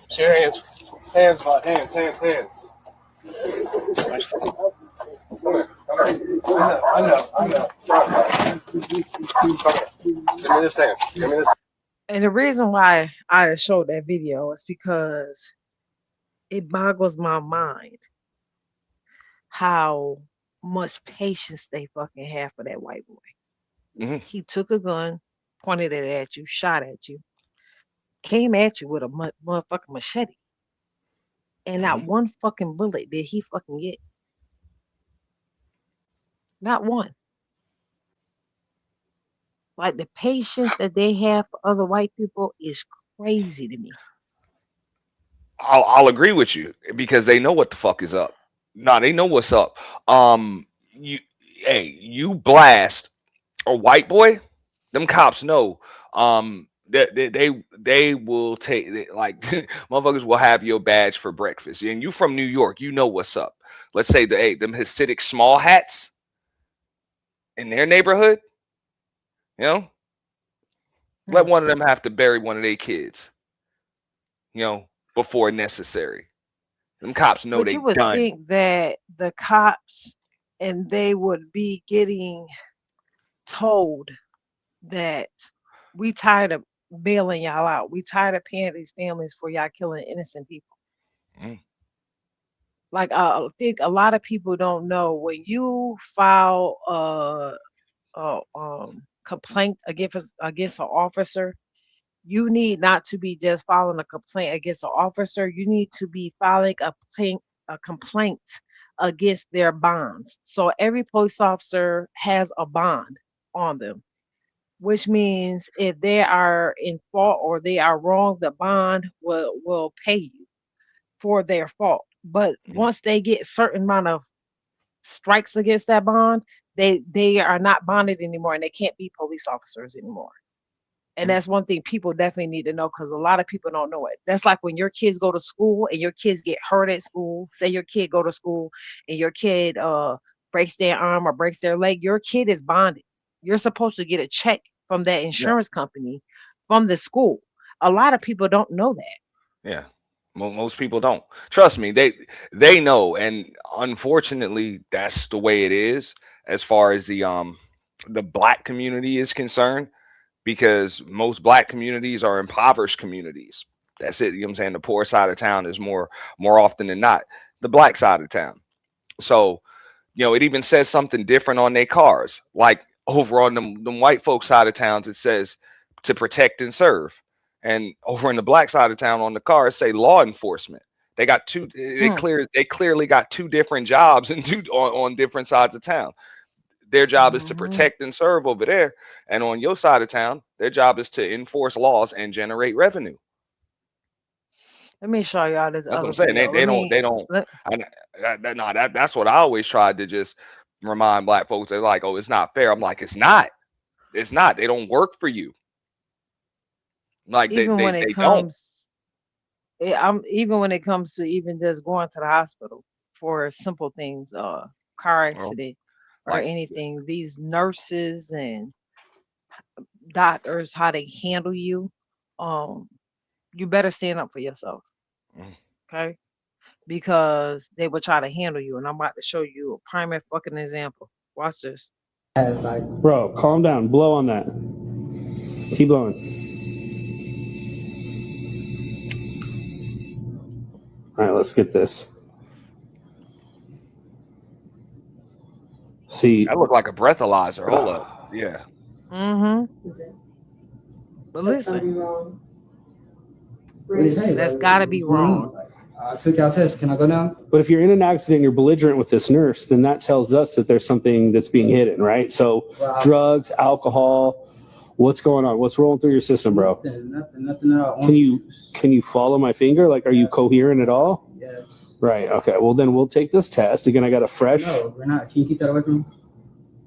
Speaker 8: It's your hands. Hands, bud. Hands. I know. Give me this hand. Give me this.
Speaker 4: And the reason why I showed that video is because it boggles my mind how much patience they fucking have for that white boy.
Speaker 6: Mhm.
Speaker 4: He took a gun, pointed it at you, shot at you, came at you with a motherfucking machete, and not
Speaker 6: Mhm.
Speaker 4: one fucking bullet did he fucking get. Not one. Like the patience that they have for other white people is crazy to me.
Speaker 6: I'll agree with you because they know what the fuck is up. Nah, they know what's up. You, hey, you blast a white boy, them cops know. They will like motherfuckers will have your badge for breakfast. And you from New York, you know what's up. Let's say them Hasidic small hats in their neighborhood, you know,
Speaker 4: Hmm.
Speaker 6: let one of them have to bury one of their kids, before necessary. Them cops know
Speaker 4: But
Speaker 6: they
Speaker 4: you would
Speaker 6: done.
Speaker 4: think that the cops and they would be getting told that We tired of bailing y'all out. We tired of paying these families for y'all killing innocent people.
Speaker 6: Mm.
Speaker 4: Like I think a lot of people don't know when you file complaint against an officer, you need not to be just filing a complaint against an officer. You need to be filing a complaint against their bonds. So every police officer has a bond on them, which means if they are in fault or they are wrong, the bond will pay you for their fault. But
Speaker 6: Mm.
Speaker 4: once they get a certain amount of strikes against that bond, they are not bonded anymore and they can't be police officers anymore. And
Speaker 6: Mm.
Speaker 4: that's one thing people definitely need to know because a lot of people don't know it. That's like when your kids go to school and your kids get hurt at school. Say your kid go to school and your kid breaks their arm or breaks their leg. Your kid is bonded. You're supposed to get a check from that
Speaker 6: Yeah.
Speaker 4: insurance company from the school. A lot of people don't know that.
Speaker 6: Yeah. Most people don't. Trust me, they know, and unfortunately, that's the way it is as far as the black community is concerned, because most black communities are impoverished communities. That's it. You know what I'm saying? The poor side of town is more often than not the black side of town. So, it even says something different on their cars. Like over on them white folks side of towns, it says to protect and serve. And over in the black side of town on the car, it say law enforcement. They got two. They clearly got two different jobs and on different sides of town. Their job is to protect and serve over there, and on your side of town, their job is to enforce laws and generate revenue.
Speaker 4: Let me show y'all this
Speaker 6: That's what
Speaker 4: other
Speaker 6: I'm saying.
Speaker 4: video.
Speaker 6: They don't. That's what I always tried to just remind black folks. They're like, oh, it's not fair. I'm like, it's not. It's not. They don't work for you. Like
Speaker 4: even when it
Speaker 6: they don't.
Speaker 4: comes, even when it comes to even just going to the hospital for simple things, car
Speaker 6: Well,
Speaker 4: accident or
Speaker 6: like
Speaker 4: anything. These nurses and doctors, how they handle you, you better stand up for yourself,
Speaker 6: mm,
Speaker 4: okay? Because they will try to handle you, and I'm about to show you a prime fucking example. Watch this.
Speaker 9: Bro, calm down. Blow on that. Keep blowing. All right, let's get this. See,
Speaker 6: that looked like a breathalyzer. Hold up. Yeah.
Speaker 4: Mm-hmm. But listen,
Speaker 10: wrong.
Speaker 4: that's gotta be wrong.
Speaker 10: I took y'all test. Can I go now?
Speaker 9: but if you're in an accident, you're belligerent with this nurse, then that tells us that there's something that's being hidden, right? So
Speaker 10: Well,
Speaker 9: drugs, alcohol, what's going on? What's rolling through your system, bro?
Speaker 10: Nothing at all.
Speaker 9: Can you follow my finger? Like, are you coherent at all?
Speaker 10: Yes.
Speaker 9: Right. Okay. Well, then we'll take this test. Again, I got a fresh.
Speaker 10: No, we're not. Can you keep that away from me?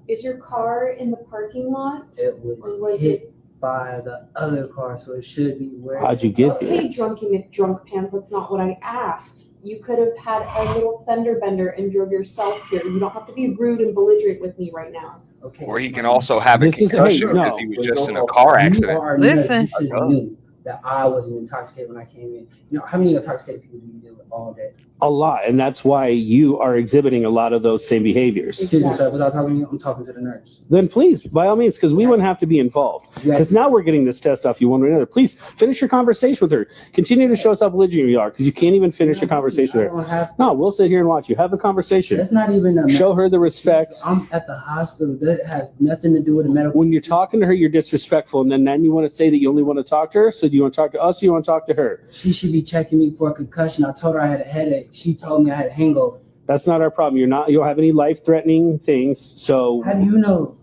Speaker 11: Is your car in the parking lot?
Speaker 10: It
Speaker 11: Or
Speaker 10: was
Speaker 11: was
Speaker 10: hit by the other car, so it should be where.
Speaker 9: How'd you get here?
Speaker 11: Okay, drunky McDrunk pants, that's not what I asked. You could have had a little fender bender and drove yourself here. You don't have to be rude and belligerent with me right now.
Speaker 10: Okay.
Speaker 6: Or he can also have a
Speaker 9: This is- hey,
Speaker 6: concussion
Speaker 9: no.
Speaker 6: because he was just in a car accident.
Speaker 10: You are
Speaker 4: Listen.
Speaker 10: You should have knew that I wasn't intoxicated when I came in. You know, how many intoxicated people do you deal with all day?
Speaker 9: A lot, and that's why you are exhibiting a lot of those same behaviors.
Speaker 10: Excuse me, sir. Without talking to you, I'm talking to the nurse.
Speaker 9: Then please, by all means, because we wouldn't have to be involved. Because now we're getting this test off you one way or another. Please finish your conversation with her. Continue to show us how belligerent you are, because you can't even finish your conversation with
Speaker 10: I don't
Speaker 9: her.
Speaker 10: have.
Speaker 9: No, we'll sit here and watch you. Have a conversation.
Speaker 10: That's not even a.
Speaker 9: Show her the respect.
Speaker 10: I'm at the hospital. That has nothing to do with the medical.
Speaker 9: When you're talking to her, you're disrespectful, and then you want to say that you only want to talk to her. So do you want to talk to us, or you want to talk to her?
Speaker 10: She should be checking me for a concussion. I told her I had a headache. She told me I had a hangover.
Speaker 9: That's not our problem. You don't have any life-threatening things. So
Speaker 10: How do you know?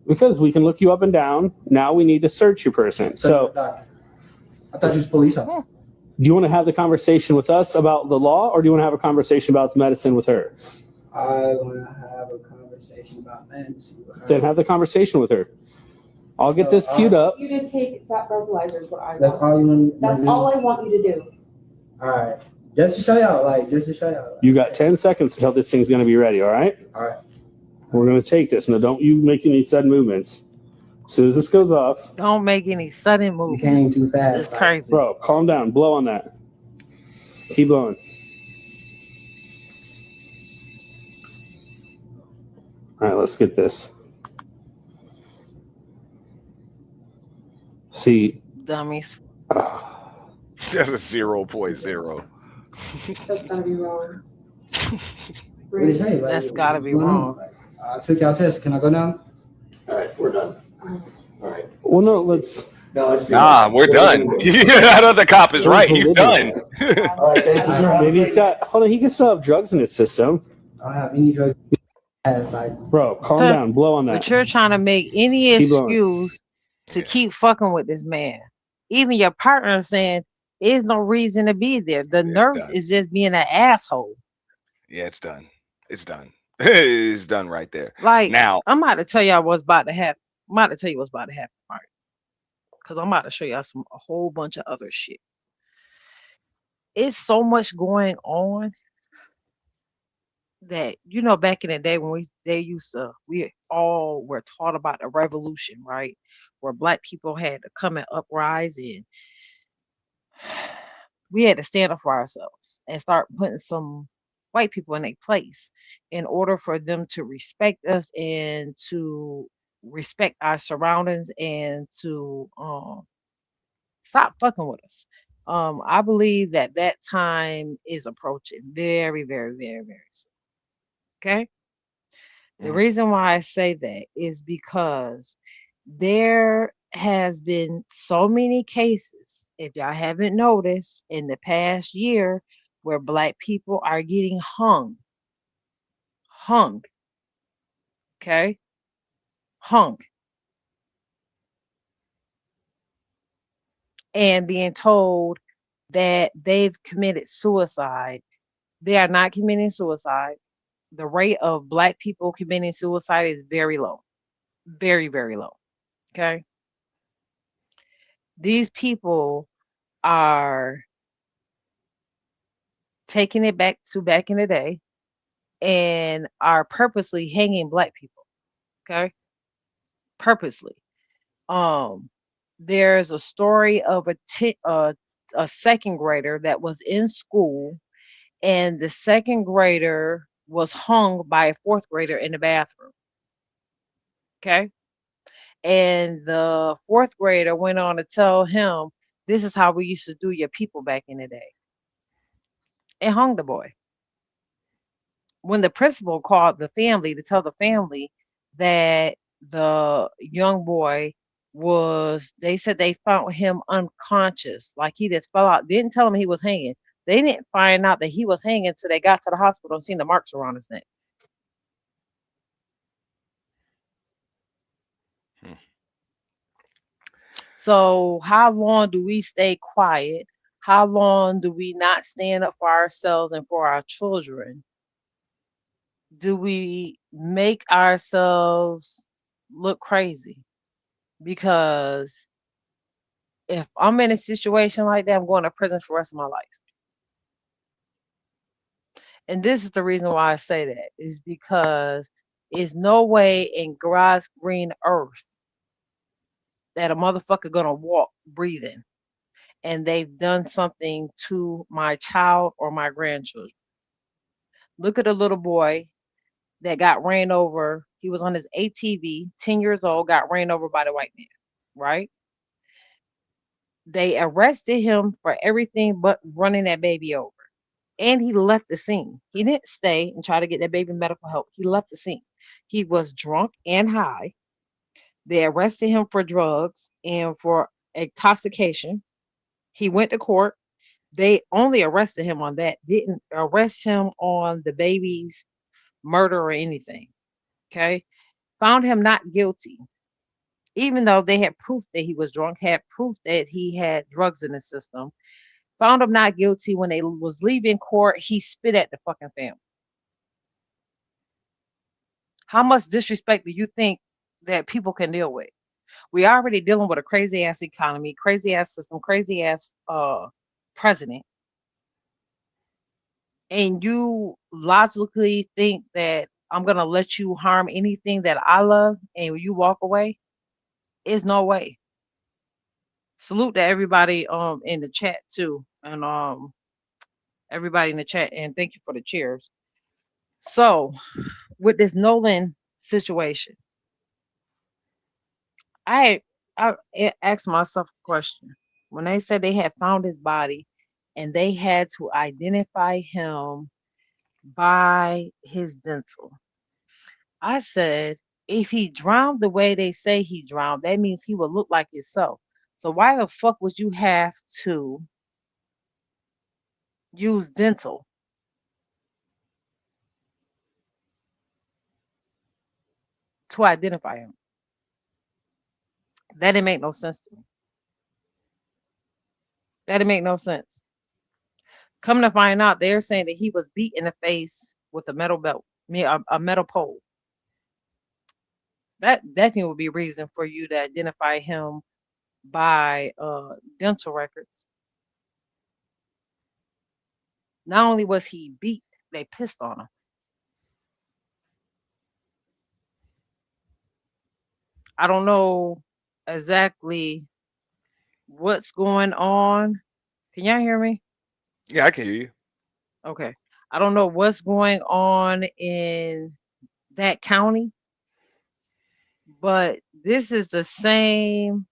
Speaker 9: because we can look you up and down. Now we need to search your person. So
Speaker 10: I thought you was a police officer.
Speaker 9: do you want to have the conversation with us about the law, or do you want to have a conversation about the medicine with her?
Speaker 10: I want to have a conversation about medicine with her.
Speaker 9: Then have the conversation with her. I'll get this queued up.
Speaker 11: You to take that breathalyzer is what I
Speaker 10: That's
Speaker 11: want.
Speaker 10: all you want.
Speaker 11: That's all I want you to do.
Speaker 10: All right. Just to show y'all.
Speaker 9: You got 10 seconds until this thing's going to be ready, all right?
Speaker 10: All right.
Speaker 9: We're going to take this. Now, don't you make any sudden movements. As soon as this goes off.
Speaker 4: Don't make any sudden
Speaker 10: You
Speaker 4: movements.
Speaker 10: came too fast.
Speaker 4: It's crazy.
Speaker 9: Bro, calm down. Blow on that. Keep blowing. All right, let's get this. See,
Speaker 4: dummies.
Speaker 6: That's a 0.0.
Speaker 11: That's gotta be wrong.
Speaker 10: What do you say? Like,
Speaker 4: That's gotta
Speaker 10: what's
Speaker 4: be
Speaker 10: going on?
Speaker 4: wrong.
Speaker 10: Like, I took y'all test. Can I go now?
Speaker 8: All right, we're done. All right.
Speaker 9: well, no, let's.
Speaker 8: Now let's see.
Speaker 6: Nah, we're done. That other cop is right. He's done.
Speaker 8: All right, thank you, sir.
Speaker 9: Maybe he's got. Hold on, he can still have drugs in his system.
Speaker 10: I don't have any drugs. Like,
Speaker 9: Bro, calm
Speaker 4: Sir,
Speaker 9: down. Blow on that.
Speaker 4: But you're trying to make any
Speaker 9: Keep going.
Speaker 4: excuse to
Speaker 6: Yeah.
Speaker 4: keep fucking with this man. Even your partner saying there's no reason to be there. The
Speaker 6: It's
Speaker 4: nurse
Speaker 6: done.
Speaker 4: is just being an asshole.
Speaker 6: Yeah, it's done. It's done. It's done right there.
Speaker 4: Like,
Speaker 6: Now,
Speaker 4: I'm about to tell y'all what's about to happen. I'm about to tell you what's about to happen, right? Because I'm about to show y'all a whole bunch of other shit. It's so much going on that, you know, back in the day when we all were taught about the revolution, right? Where black people had to come and uprise, and we had to stand up for ourselves and start putting some white people in their place in order for them to respect us and to respect our surroundings and to stop fucking with us. I believe that time is approaching very, very, very, very soon. Okay. The
Speaker 6: Mhm.
Speaker 4: reason why I say that is because there has been so many cases, if y'all haven't noticed, in the past year where black people are getting hung. Okay. Hung. And being told that they've committed suicide. They are not committing suicide. The rate of black people committing suicide is very low. Very, very low. Okay. These people are taking it back in the day and are purposely hanging black people. Okay. Purposely. There's a story of a second grader that was in school, and the second grader was hung by a fourth grader in the bathroom. Okay. And the fourth grader went on to tell him, this is how we used to do your people back in the day, and hung the boy. When the principal called the family to tell the family that the young boy they said they found him unconscious, like he just fell out. Didn't tell him he was hanging. They didn't find out that he was hanging until they got to the hospital and seen the marks around his neck.
Speaker 6: Hmm.
Speaker 4: So how long do we stay quiet? How long do we not stand up for ourselves and for our children? Do we make ourselves look crazy? Because if I'm in a situation like that, I'm going to prison for the rest of my life. And this is the reason why I say that, is because there's no way in God's green earth that a motherfucker gonna walk breathing and they've done something to my child or my grandchildren. Look at a little boy that got ran over. He was on his ATV, 10 years old, got ran over by the white man, right? They arrested him for everything but running that baby over. And he left the scene. He didn't stay and try to get that baby medical help. He left the scene. He was drunk and high. They arrested him for drugs and for intoxication. He went to court. They only arrested him on that, didn't arrest him on the baby's murder or anything. Okay. Found him not guilty, even though they had proof that he was drunk, had proof that he had drugs in his system. Found him not guilty. When they was leaving court, he spit at the fucking family. How much disrespect do you think that people can deal with? We already dealing with a crazy ass economy, crazy ass system, crazy ass president. And you logically think that I'm gonna let you harm anything that I love and you walk away? Is no way. Salute to everybody in the chat too. And everybody in the chat, and thank you for the cheers. So with this Nolan situation, I asked myself a question. When they said they had found his body and they had to identify him by his dental, I said, if he drowned the way they say he drowned, that means he would look like himself. So why the fuck would you have to use dental to identify him? That didn't make no sense to me. That didn't make no sense. Come to find out, they're saying that he was beat in the face with a metal belt, a metal pole. That definitely would be a reason for you to identify him by dental records. Not only was he beat, they pissed on him. I don't know exactly what's going on. Can y'all hear me?
Speaker 6: Yeah, I can hear you.
Speaker 4: Okay. I don't know what's going on in that county, but this is the same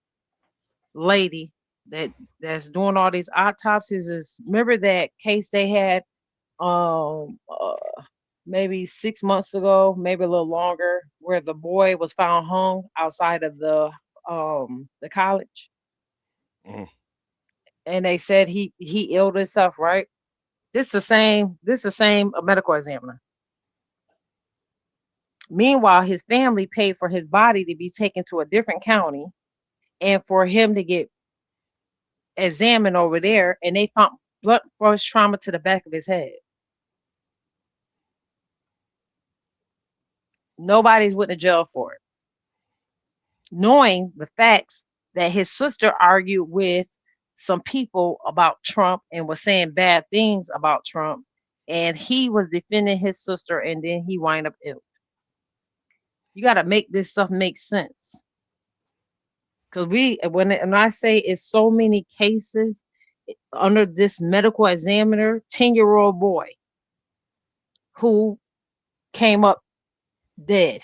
Speaker 4: lady that's doing all these autopsies. Remember that case they had maybe 6 months ago, maybe a little longer, where the boy was found hung outside of the college,
Speaker 6: Mhm.
Speaker 4: and they said he ill himself, right? This the same medical examiner. Meanwhile, his family paid for his body to be taken to a different county and for him to get examined over there, and they found blunt force trauma to the back of his head. Nobody's went to jail for it. Knowing the facts that his sister argued with some people about Trump and was saying bad things about Trump, and he was defending his sister, and then he wind up ill. You got to make this stuff make sense. Because when I say it's so many cases under this medical examiner, 10-year-old boy who came up dead.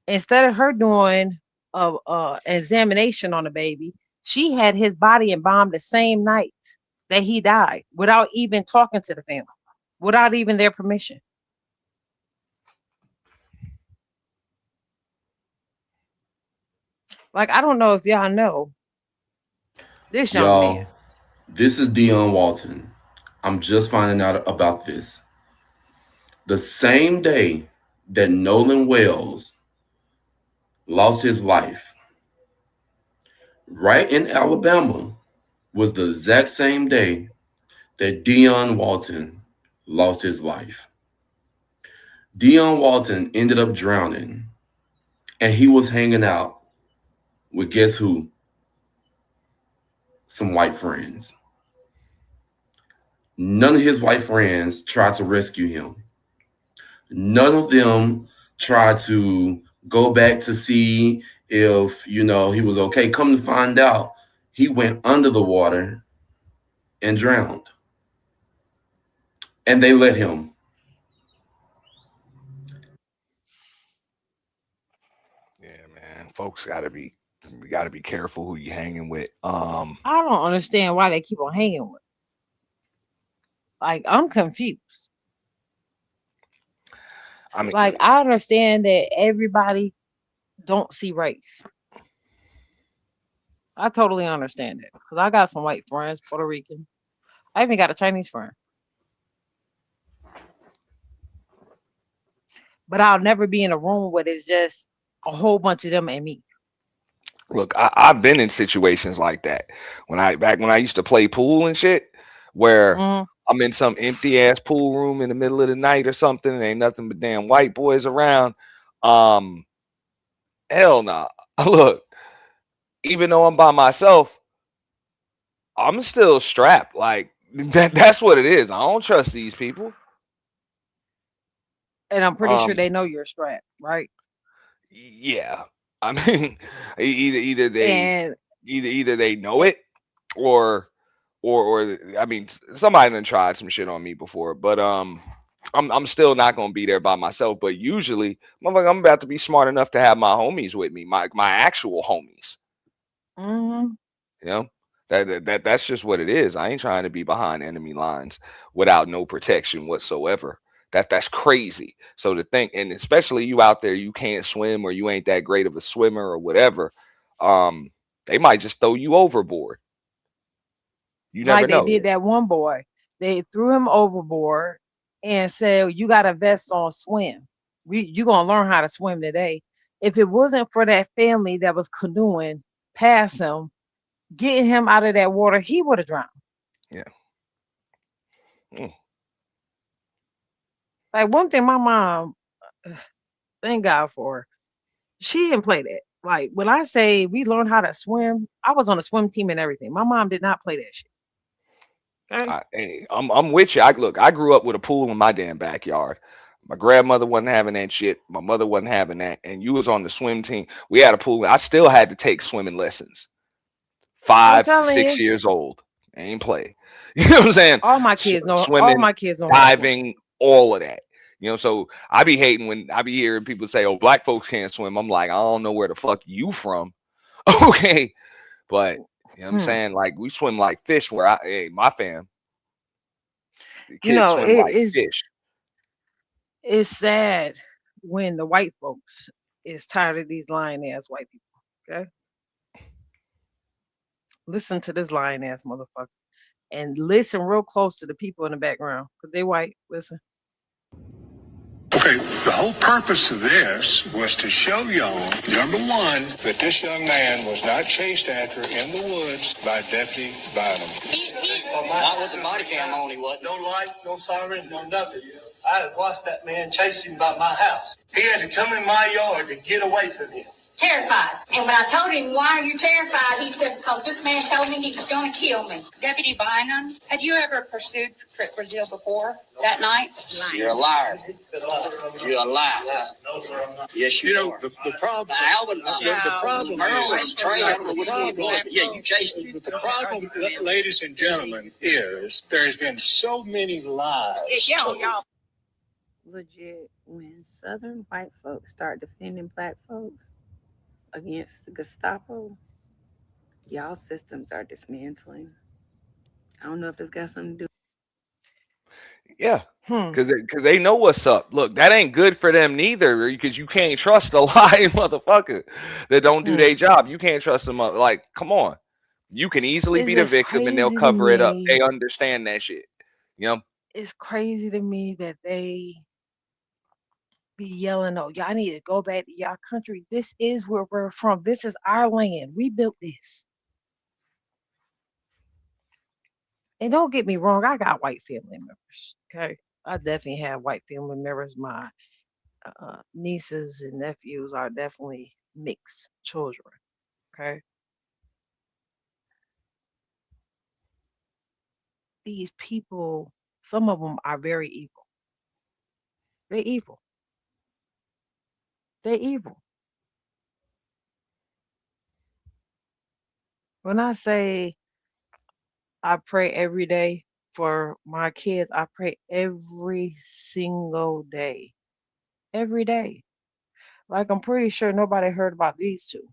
Speaker 4: Instead of her doing a examination on the baby, she had his body embalmed the same night that he died without even talking to the family, without even their permission. Like, I don't know if y'all know this young man.
Speaker 12: Y'all, this is Dion Walton. I'm just finding out about this. The same day that Nolan Wells lost his life, right in Alabama, was the exact same day that Dion Walton lost his life. Dion Walton ended up drowning, and he was hanging out with, guess who? Some white friends. None of his white friends tried to rescue him. None of them tried to go back to see if, he was okay. Come to find out, he went under the water and drowned. And they let him.
Speaker 6: Yeah, man. Folks we gotta be careful who you hanging with.
Speaker 4: I don't understand why they keep on hanging with. Like, I'm confused.
Speaker 6: I mean,
Speaker 4: Like, I understand that everybody don't see race. I totally understand it because I got some white friends, Puerto Rican. I even got a Chinese friend. But I'll never be in a room where there's just a whole bunch of them and me.
Speaker 6: look, I've been in situations like that when I used to play pool and shit, where
Speaker 4: Mhm.
Speaker 6: I'm in some empty ass pool room in the middle of the night or something, and ain't nothing but damn white boys around. Hell nah. Look, even though I'm by myself, I'm still strapped. Like that's what it is. I don't trust these people.
Speaker 4: And I'm pretty sure
Speaker 6: Um,
Speaker 4: they know you're strapped, right?
Speaker 6: yeah. I mean, either they
Speaker 4: And
Speaker 6: either they know it, or I mean, somebody done tried some shit on me before, but I'm still not gonna be there by myself. But usually, motherfucker, I'm about to be smart enough to have my homies with me, my actual homies.
Speaker 4: Mm-hmm.
Speaker 6: You know, that's just what it is. I ain't trying to be behind enemy lines without no protection whatsoever. That's crazy. So to think, and especially you out there, you can't swim or you ain't that great of a swimmer or whatever, um, they might just throw you overboard. You never
Speaker 4: Like they
Speaker 6: know.
Speaker 4: did that one boy. They threw him overboard and said, "You got a vest on, swim. You gonna learn how to swim today." If it wasn't for that family that was canoeing past him, getting him out of that water, he would have drowned.
Speaker 6: Yeah. Mm.
Speaker 4: Like one thing, my mom, thank God for her, she didn't play that. Like when I say we learned how to swim, I was on a swim team and everything. My mom did not play that shit. Okay.
Speaker 6: Hey, I'm with you. I grew up with a pool in my damn backyard. My grandmother wasn't having that shit. My mother wasn't having that. And you was on the swim team. We had a pool. I still had to take swimming lessons.
Speaker 4: I'm
Speaker 6: 5,
Speaker 4: telling
Speaker 6: 6
Speaker 4: you,
Speaker 6: years old. Ain't play. You know what I'm saying?
Speaker 4: all my kids know. All
Speaker 6: Swimming,
Speaker 4: my kids know how to swim.
Speaker 6: diving, all of that. You know, so I be hating when I be hearing people say, "Oh, black folks can't swim." I'm like, I don't know where the fuck you from. Okay, but you know what I'm
Speaker 4: Hmm.
Speaker 6: saying? Like we swim like fish. Where hey, my fam, the
Speaker 4: You
Speaker 6: kids
Speaker 4: know,
Speaker 6: swim
Speaker 4: it
Speaker 6: like
Speaker 4: is
Speaker 6: fish.
Speaker 4: it's sad when the white folks is tired of these lying ass white people. Okay, listen to this lying ass motherfucker and listen real close to the people in the background because they white. Listen.
Speaker 13: Okay, the whole purpose of this was to show y'all, number one, that this young man was not chased after in the woods by Deputy Bynum.
Speaker 14: Not with the body cam on, he wasn't. No light, no siren, no nothing. I had watched that man chase him by my house. He had to come in my yard to get away from him.
Speaker 15: Terrified. And when I told him, why are you terrified? He said, because this man told me he was going to kill me.
Speaker 16: Deputy Bynum, had you ever pursued Brazil before that night?
Speaker 14: You're a liar. You're a liar. Yes, you are.
Speaker 13: The problem.
Speaker 14: Alvin, the problem is, yeah, you chased me.
Speaker 13: The problem, ladies and gentlemen, is there's been so many lies told.
Speaker 17: Legit, when Southern white folks start defending black folks against the Gestapo, y'all systems are dismantling. I don't know if this got something to do.
Speaker 6: Yeah,
Speaker 4: Hmm.
Speaker 6: because they know what's up. Look, that ain't good for them neither, because you can't trust a lying motherfucker that don't do their
Speaker 4: Hmm.
Speaker 6: job. You can't trust them. Like, come on, you can easily
Speaker 4: It's
Speaker 6: be the
Speaker 4: just
Speaker 6: victim and they'll
Speaker 4: crazy to
Speaker 6: cover it up.
Speaker 4: me.
Speaker 6: They understand that shit. You know,
Speaker 4: It's crazy to me that they be yelling, "Oh, y'all need to go back to y'all country. This is where we're from. This is our land. We built this." And don't get me wrong, I got white family members. Okay, I definitely have white family members. My nieces and nephews are definitely mixed children. Okay, these people, some of them are very evil. They're evil. They're evil. When I say I pray every day for my kids, I pray every single day. Every day. Like I'm pretty sure nobody heard about these two.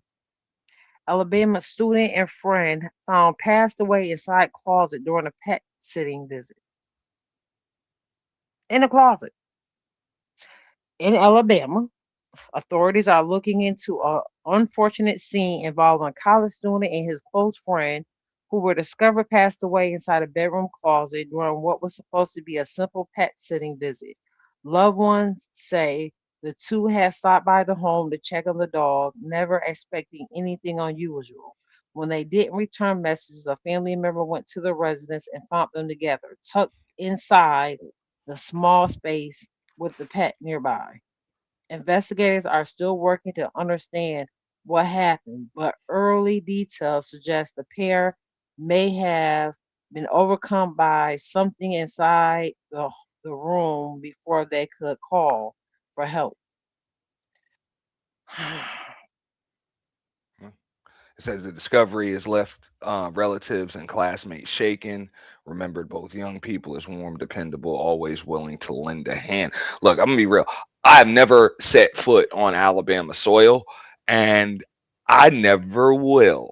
Speaker 4: Alabama student and friend found passed away inside closet during a pet sitting visit. In a closet. In Alabama, authorities are looking into an unfortunate scene involving a college student and his close friend who were discovered passed away inside a bedroom closet during what was supposed to be a simple pet sitting visit. Loved ones say the two had stopped by the home to check on the dog, never expecting anything unusual. When they didn't return messages, a family member went to the residence and found them together, tucked inside the small space with the pet nearby. Investigators are still working to understand what happened, but early details suggest the pair may have been overcome by something inside the room before they could call for help.
Speaker 6: It says the discovery has left relatives and classmates shaken. Remembered both young people as warm, dependable, always willing to lend a hand. Look, I'm gonna be real. I've never set foot on Alabama soil, and I never will.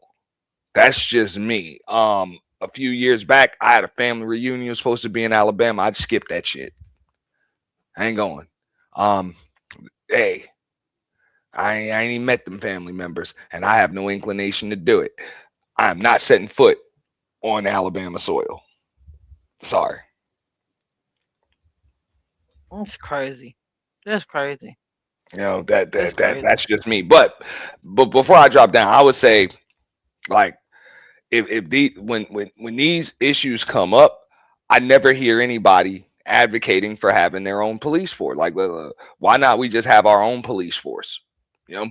Speaker 6: That's just me. A few years back, I had a family reunion. It was supposed to be in Alabama. I'd skip that shit. I ain't going. Hey, I ain't even met them family members, and I have no inclination to do it. I'm not setting foot on Alabama soil. Sorry.
Speaker 4: That's crazy. That's crazy.
Speaker 6: You know,
Speaker 4: That's crazy.
Speaker 6: that's just me. But before I drop down, I would say, like, when these issues come up, I never hear anybody advocating for having their own police force. Like, why not we just have our own police force? You know,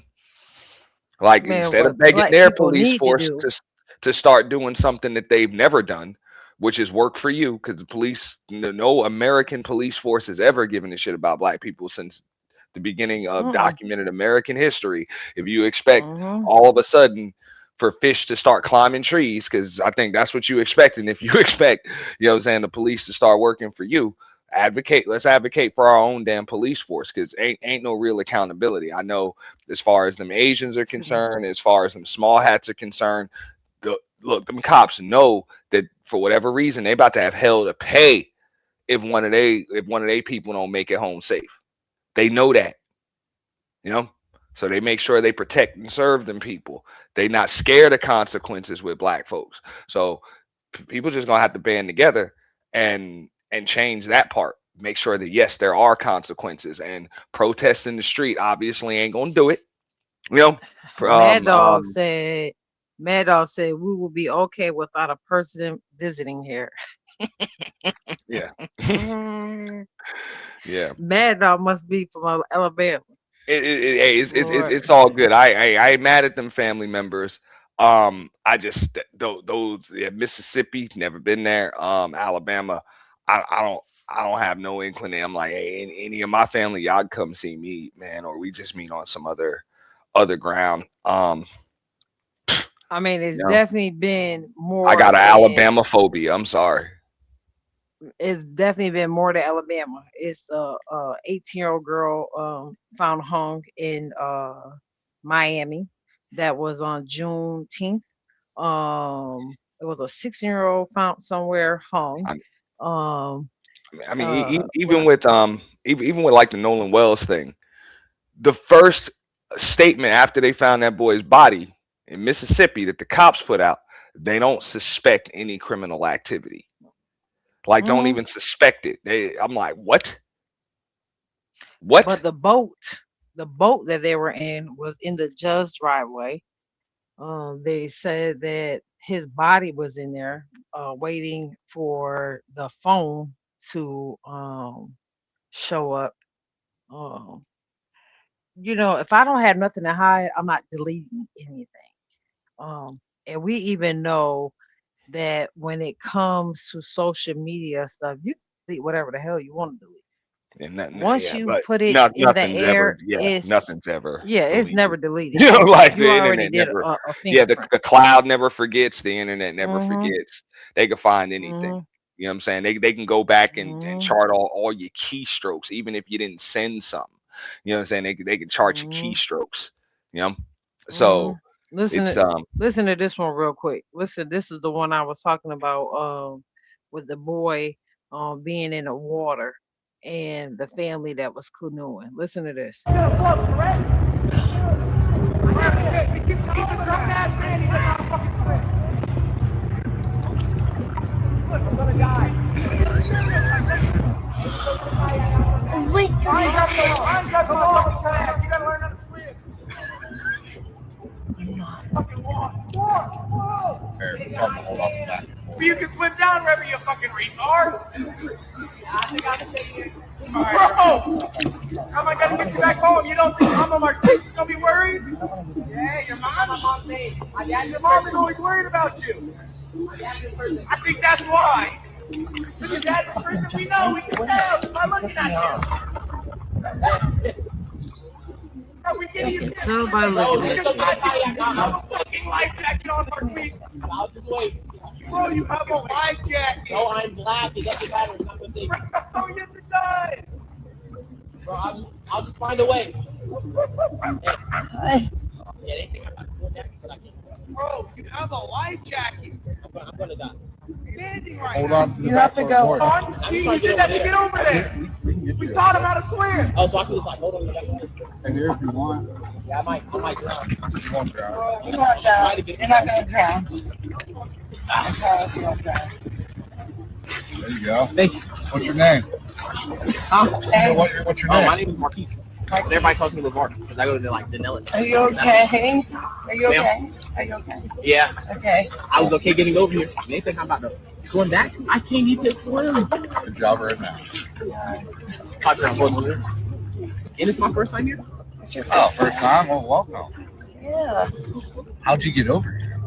Speaker 6: like,
Speaker 4: Man,
Speaker 6: instead of
Speaker 4: what
Speaker 6: begging
Speaker 4: black
Speaker 6: their
Speaker 4: people
Speaker 6: police
Speaker 4: need to
Speaker 6: force
Speaker 4: do.
Speaker 6: to start doing something that they've never done, which is work for you, because the police, no American police force has ever given a shit about black people since the beginning of documented American history. If you expect all of a sudden for fish to start climbing trees, because I think that's what you expect, and if you expect, you know what I'm saying, the police to start working for you, let's advocate for our own damn police force, because ain't no real accountability. I know as far as them Asians are concerned, as far as them small hats are concerned, look, them cops know that for whatever reason they about to have hell to pay if one of they people don't make it home safe. They know that, you know, so they make sure they protect and serve them people. They not scared of consequences with black folks. So people just gonna have to band together and change that part. Make sure that yes, there are consequences, and protests in the street obviously ain't gonna do it. You know,
Speaker 4: Mad Dog said we will be okay without a person visiting here.
Speaker 6: Yeah. Yeah.
Speaker 4: Mad Dog must be from Alabama.
Speaker 6: It's all good. I ain't mad at them family members. I just those Mississippi, never been there. Alabama, I don't have no inkling. I'm like, hey, any of my family, y'all come see me, man, or we just meet on some other ground.
Speaker 4: I mean, it's
Speaker 6: you know,
Speaker 4: definitely been more.
Speaker 6: I got an Alabama phobia. I'm sorry.
Speaker 4: It's definitely been more to Alabama. It's a 18-year-old girl found hung in Miami. That was on Juneteenth. It was a 16-year-old found somewhere hung.
Speaker 6: I mean, even with like the Nolan Wells thing, the first statement after they found that boy's body in Mississippi that the cops put out, they don't suspect any criminal activity. Like, don't even suspect it. I'm like, what? What?
Speaker 4: But the boat that they were in was in the judge's driveway. They said that his body was in there, waiting for the phone to show up. You know, if I don't have nothing to hide, I'm not deleting anything. And we even know that when it comes to social media stuff, you can delete whatever the hell you want to delete.
Speaker 6: And
Speaker 4: Once you put it in the air,
Speaker 6: nothing's ever.
Speaker 4: It's never deleted.
Speaker 6: You know, like
Speaker 4: you
Speaker 6: the
Speaker 4: already
Speaker 6: internet
Speaker 4: did
Speaker 6: never.
Speaker 4: a
Speaker 6: The cloud never forgets. The internet never forgets. They can find anything. You know what I'm saying? They can go back and chart all your keystrokes, even if you didn't send something. You know what I'm saying? They can chart your keystrokes. You know, so.
Speaker 4: Listen to this one real quick. Listen, this is the one I was talking about with the boy being in the water and the family that was canoeing. Listen to this.
Speaker 8: You can swim down, Remy, you fucking retard. Bro, how am I gonna get you back home? You don't think Mama Marquise gonna be worried? Yeah, your mom said. Your mom is always worried about you. I think that's why. Because your dad's in prison, we know, we can tell just by looking at you. Are we getting you?
Speaker 4: Somebody
Speaker 8: Bro,
Speaker 4: looking
Speaker 8: get
Speaker 4: at
Speaker 8: the
Speaker 4: you.
Speaker 8: fucking life jacket on for me. I'll just wait. Bro, you have a life jacket. No, I'm black. It doesn't matter. It's not the same. Bro, yes, it does. Bro, I'll just find a way. Hey. Yeah, they think I'm about to full jacket, but I can't. Bro, you have a life jacket. I'm gonna die. Standing right
Speaker 5: Hold
Speaker 8: now.
Speaker 5: on.
Speaker 8: You have to go. You just have to get over there. We taught him how to swim. Oh, so I can just like hold on.
Speaker 5: And here if you want.
Speaker 8: Yeah, I might drown.
Speaker 5: You won't drown.
Speaker 8: You're not drown. You're not gonna drown.
Speaker 5: There you go.
Speaker 8: Thank you.
Speaker 5: What's your name? What's your name?
Speaker 8: My name is Marquise. Everybody calls me LeVar because I go to like Danella.
Speaker 18: Are you okay? Are you okay? Are you okay?
Speaker 8: Yeah.
Speaker 18: Okay.
Speaker 8: I was okay getting over here. They think I'm about to swim back. I can't even swim.
Speaker 5: Good job right now.
Speaker 8: Probably around 4 minutes. And it's my first time here.
Speaker 5: Oh, first time? Well, welcome.
Speaker 18: Yeah.
Speaker 5: How'd you get over here?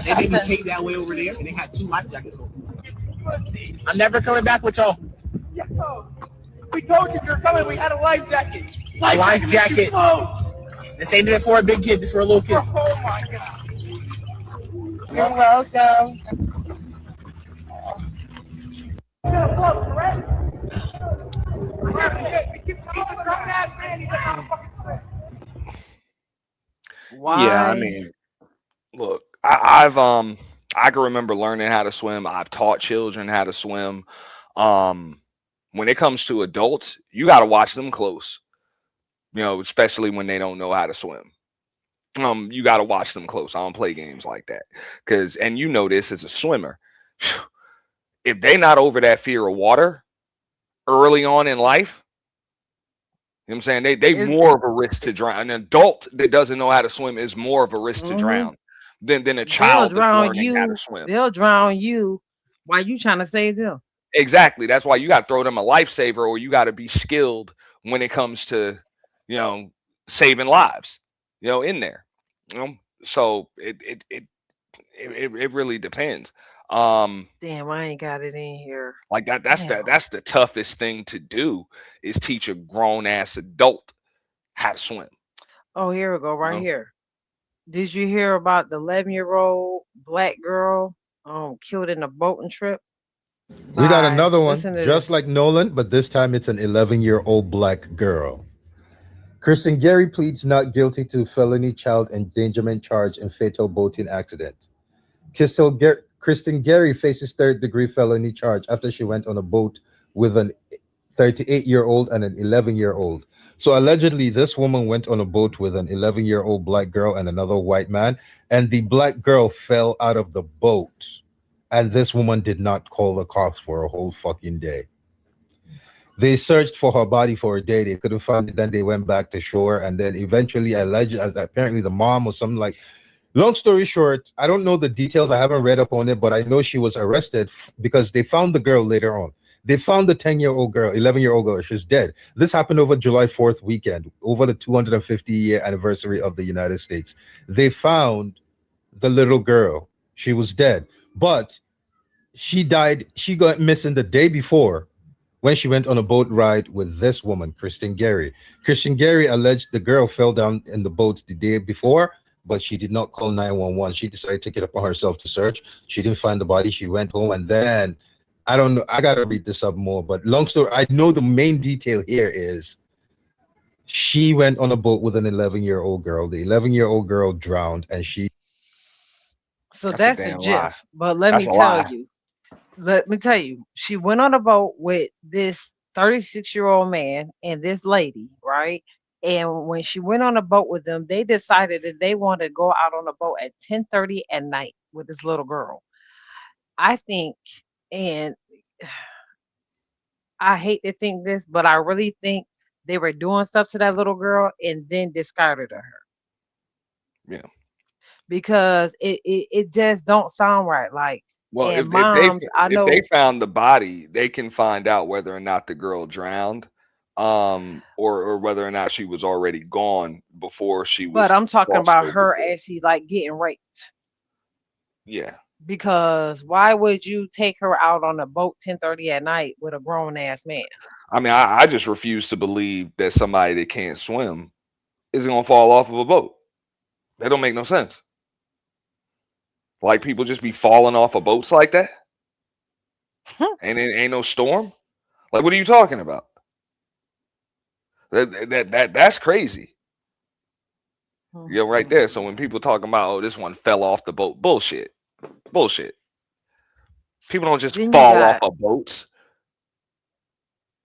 Speaker 8: They made me take that way over there, and they had 2 life jackets on. I'm never coming back with y'all. We told you if you're coming, we had a life jacket. A life jacket. This ain't even for a big kid. This for a little kid.
Speaker 18: Oh my God. You're welcome.
Speaker 4: Why?
Speaker 6: Yeah, I mean, look, I can remember learning how to swim. I've taught children how to swim. When it comes to adults, you got to watch them close. You know, especially when they don't know how to swim. You got to watch them close. I don't play games like that. And you know this as a swimmer. If they not over that fear of water early on in life, you know what I'm saying? They more of a risk to drown. An adult that doesn't know how to swim is more of a risk to drown than a child that's learning how to swim.
Speaker 4: They'll drown you while you trying to save them.
Speaker 6: Exactly. That's why you got to throw them a lifesaver, or you got to be skilled when it comes to, you know, saving lives, you know, in there. You know, so it really depends.
Speaker 4: Damn, I ain't got it in here.
Speaker 6: Like that's the toughest thing to do is teach a grown ass adult how to swim.
Speaker 4: Oh, here we go, right
Speaker 6: know?
Speaker 4: here. Did you hear about the 11-year-old black girl killed in a boating trip?
Speaker 19: We got another one,
Speaker 4: listen to
Speaker 19: just
Speaker 4: this.
Speaker 19: like Nolan, but this time it's an 11-year-old black girl. Kristen Gary pleads not guilty to felony child endangerment charge in fatal boating accident. Kristen Gary faces third-degree felony charge after she went on a boat with an 38-year-old and an 11-year-old. So allegedly, this woman went on a boat with an 11-year-old black girl and another white man, and the black girl fell out of the boat. And this woman did not call the cops for a whole fucking day. They searched for her body for a day. They couldn't find it. Then they went back to shore. And then eventually, apparently the mom or something like. Long story short, I don't know the details. I haven't read up on it, but I know she was arrested because they found the girl later on. They found the 10-year-old girl, 11-year-old girl. She's dead. This happened over July 4th weekend, over the 250-year anniversary of the United States. They found the little girl. She was dead. But she died. She got missing the day before when she went on a boat ride with this woman, Kristen Gary. Kristen Gary alleged the girl fell down in the boat the day before, but she did not call 911. She decided to take it upon herself to search. She didn't find the body. She went home, and then, I don't know. I got to read this up more, but long story, I know the main detail here is she went on a boat with an 11-year-old girl. The 11-year-old girl drowned, and she...
Speaker 4: So that's a
Speaker 6: damn lie.
Speaker 4: GIF. But let me tell you, she went on a boat with this 36-year-old man and this lady, right? And when she went on a boat with them, they decided that they wanted to go out on a boat at 10:30 at night with this little girl. I think, and I hate to think this, but I really think they were doing stuff to that little girl and then discarded her.
Speaker 6: Yeah.
Speaker 4: Because it just don't sound right. Like,
Speaker 6: Well,
Speaker 4: and
Speaker 6: if
Speaker 4: moms, I know.
Speaker 6: they found the body, they can find out whether or not the girl drowned, or whether or not she was already gone before she was.
Speaker 4: But I'm talking
Speaker 6: crossed
Speaker 4: about
Speaker 6: over
Speaker 4: her
Speaker 6: there.
Speaker 4: actually like getting raped.
Speaker 6: Yeah.
Speaker 4: Because why would you take her out on a boat 10:30 at night with a grown ass man?
Speaker 6: I mean, I just refuse to believe that somebody that can't swim is gonna fall off of a boat? That don't make no sense. Like people just be falling off of boats like that, and it ain't no storm. Like, what are you talking about? That's crazy. Yeah, right there. So when people talking about, oh, this one fell off the boat, bullshit. People don't just
Speaker 4: Then you
Speaker 6: fall off
Speaker 4: got
Speaker 6: of boats.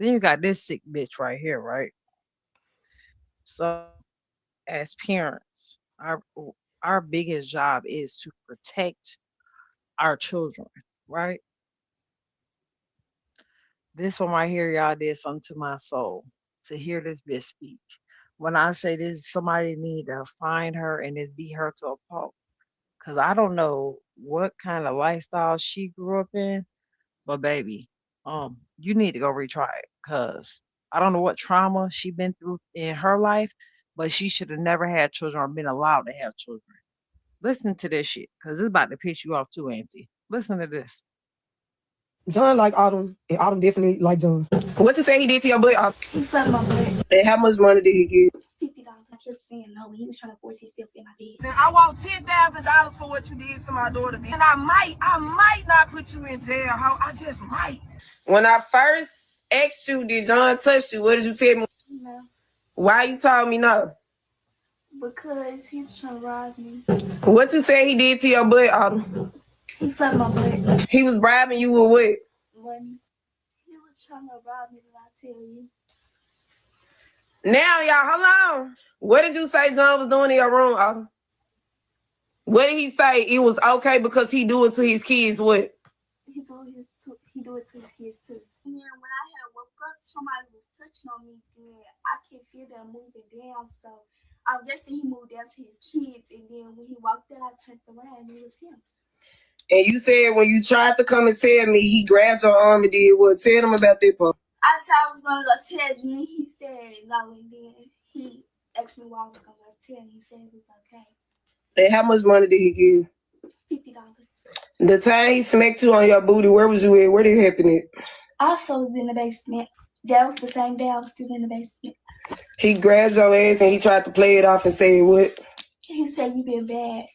Speaker 4: then you got this sick bitch right here, right? So as parents, our biggest job is to protect our children, right? This one right here, y'all, did something to my soul to hear this bitch speak. When I say this, somebody need to find her and just beat her to a pulp. Cause I don't know what kind of lifestyle she grew up in, but baby, you need to go retry it. Cause I don't know what trauma she been through in her life, but she should have never had children or been allowed to have children. Listen to this shit, cause it's about to piss you off too, Auntie. Listen to this.
Speaker 18: John like Autumn, and Autumn definitely like John. What you say he did to your butt?
Speaker 2: He sucked my butt.
Speaker 18: And how much money did he give?
Speaker 2: $50. I kept saying no, and he was trying to force himself in my bed.
Speaker 18: Then I want $10,000 for what you did to my daughter, bitch. And I might not put you in jail, ho. I just might. When I first asked you, did John touch you? What did you tell me?
Speaker 2: No,
Speaker 18: Why you told me no?
Speaker 2: because he was trying to rob me.
Speaker 18: What you say he did to your butt, Autumn?
Speaker 2: He sucked my butt.
Speaker 18: He was bribing you with what?
Speaker 2: Money. He was trying to rob me, did I tell you?
Speaker 18: Now, y'all, hold on. What did you say John was doing in your room, Autumn? What did he say? It was okay because he do it to his kids, what?
Speaker 2: He do it to his kids too. And then when I had woke up, somebody was touching on me. Then I could feel them moving down. So I'm guessing he moved down to his kids. And then when he walked in, I turned around and it was him.
Speaker 18: And you said when you tried to come and tell me, he grabbed your arm and did what? Tell him about that part.
Speaker 2: I said I was gonna go tell you. And he said no. And then he asked me why I was gonna go tell you. He said it was okay.
Speaker 18: And how much money did he give?
Speaker 2: $50.
Speaker 18: The time he smacked you on your booty, where was you at? Where did it happen at?
Speaker 2: I also was in the basement. That was the same day I was still in the basement.
Speaker 18: He grabbed your ass and he tried to play it off and say what?
Speaker 2: He said you been bad.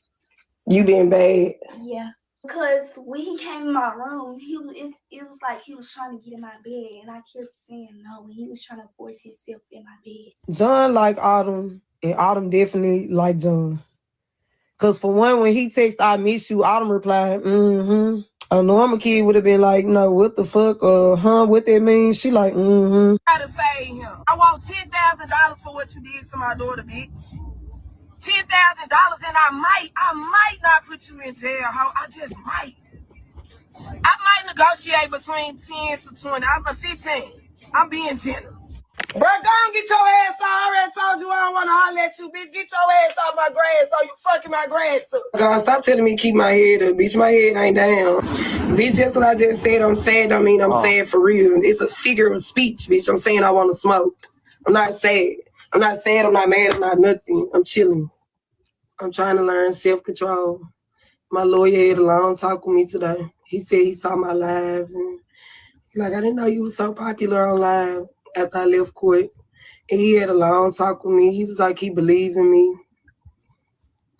Speaker 18: You been bad.
Speaker 2: Yeah. Because when he came in my room, it was like he was trying to get in my bed, and I kept saying no, and he was trying to force himself in my bed.
Speaker 18: John like Autumn, and Autumn definitely like John. Because for one, when he texted, I miss you, Autumn replied, mm-hmm. A normal kid would have been like, no, what the fuck, what that means? She like, mm-hmm. I gotta say him. I want $10,000 for what you did to my daughter, bitch. $10,000 and I might not put you in jail, ho. I just might. I might negotiate between 10 to 20. I'm a 15. I'm being generous. Bro, go and get your ass off. I already told you I don't want to holler at you, bitch. Get your ass off my grass or you fucking my grass up. God, stop telling me to keep my head up, bitch. My head ain't down. Bitch, that's what I just said. I'm sad. I mean, I'm saying for real. It's a figure of speech, bitch. I'm saying I want to smoke. I'm not sad. I'm not sad. I'm not mad. I'm not nothing. I'm chilling. I'm trying to learn self-control. My lawyer had a long talk with me today. He said he saw my lives. And he's like, I didn't know you were so popular on live after I left court. And he had a long talk with me. He was like, he believed in me.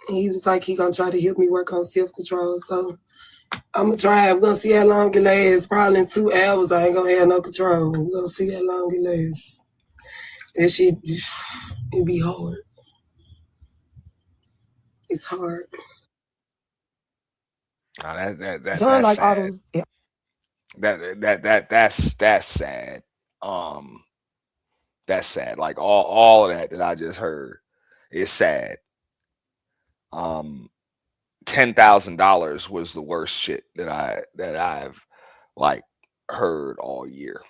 Speaker 18: And he was like, he gonna try to help me work on self-control. So I'm gonna try. We're gonna see how long it lasts. Probably in 2 hours, I ain't gonna have no control. We're gonna see how long it lasts. That shit, it be hard. It's hard.
Speaker 6: That's
Speaker 18: John like
Speaker 6: sad.
Speaker 18: Autumn. Yeah.
Speaker 6: That's sad. That's sad. Like all of that I just heard is sad. $10,000 was the worst shit that I've like heard all year.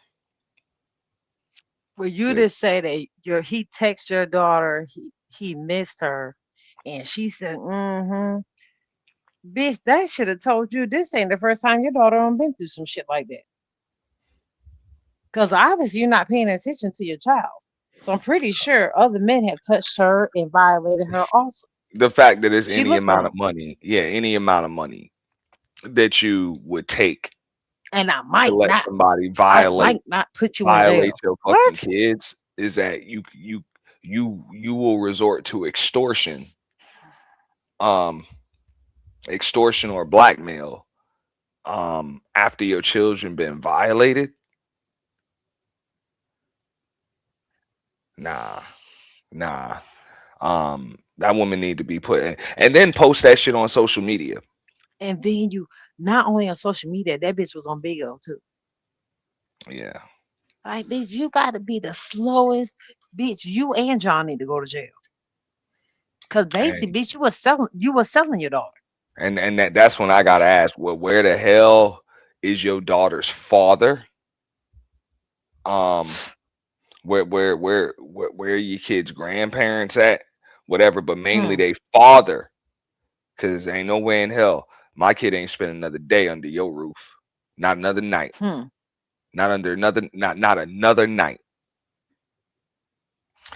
Speaker 4: For you to say that he texted your daughter, he missed her, and she said, mm-hmm. Bitch, that should have told you this ain't the first time your daughter done been through some shit like that. Because obviously you're not paying attention to your child. So I'm pretty sure other men have touched her and violated her also.
Speaker 6: The fact that it's any amount of money that you would take
Speaker 4: and I might
Speaker 6: to let somebody violate
Speaker 4: not put you
Speaker 6: violate
Speaker 4: in jail.
Speaker 6: your fucking kids is that you you will resort to extortion, um, extortion or blackmail, after your children been violated. Nah, nah. That woman need to be put in, and then post that shit on social media.
Speaker 4: And then you not only on social media, that bitch was on Big O too.
Speaker 6: Yeah.
Speaker 4: Like, bitch, you gotta be the slowest. Bitch, you and John need to go to jail. Cause basically,
Speaker 6: And
Speaker 4: bitch, you was selling your daughter.
Speaker 6: and that's when I gotta ask, well, where the hell is your daughter's father? Um, where are your kids' grandparents at? Whatever, but mainly
Speaker 4: Hmm.
Speaker 6: they father, cause ain't no way in hell my kid ain't spend another day under your roof, not another night,
Speaker 4: Hmm.
Speaker 6: not another night.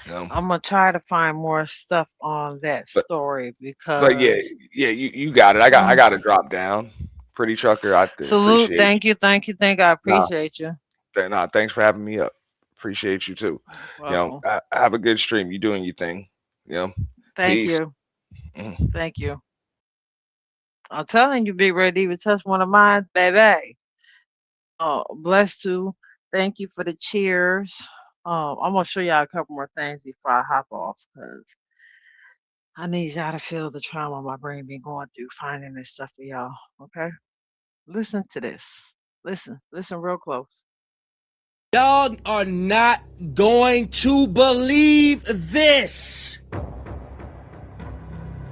Speaker 6: You know?
Speaker 4: I'm gonna try to find more stuff on that
Speaker 6: But
Speaker 4: story
Speaker 6: but yeah,
Speaker 4: because
Speaker 6: yeah, you got it. I got to drop down. Pretty trucker, I
Speaker 4: salute.
Speaker 6: appreciate
Speaker 4: Thank you. I
Speaker 6: you. Nah,
Speaker 4: appreciate you.
Speaker 6: nah, thanks for having me up. Appreciate you too.
Speaker 4: Welcome.
Speaker 6: Have a good stream. You doing your thing. You know,
Speaker 4: Thank
Speaker 6: peace.
Speaker 4: you.
Speaker 6: Mhm.
Speaker 4: Thank you. I'm telling you, Big Red even touched one of mine, baby. Oh, bless you. Thank you for the cheers. I'm gonna show y'all a couple more things before I hop off because I need y'all to feel the trauma my brain been going through finding this stuff for y'all. Okay, listen to this. Listen real close.
Speaker 8: Y'all are not going to believe this.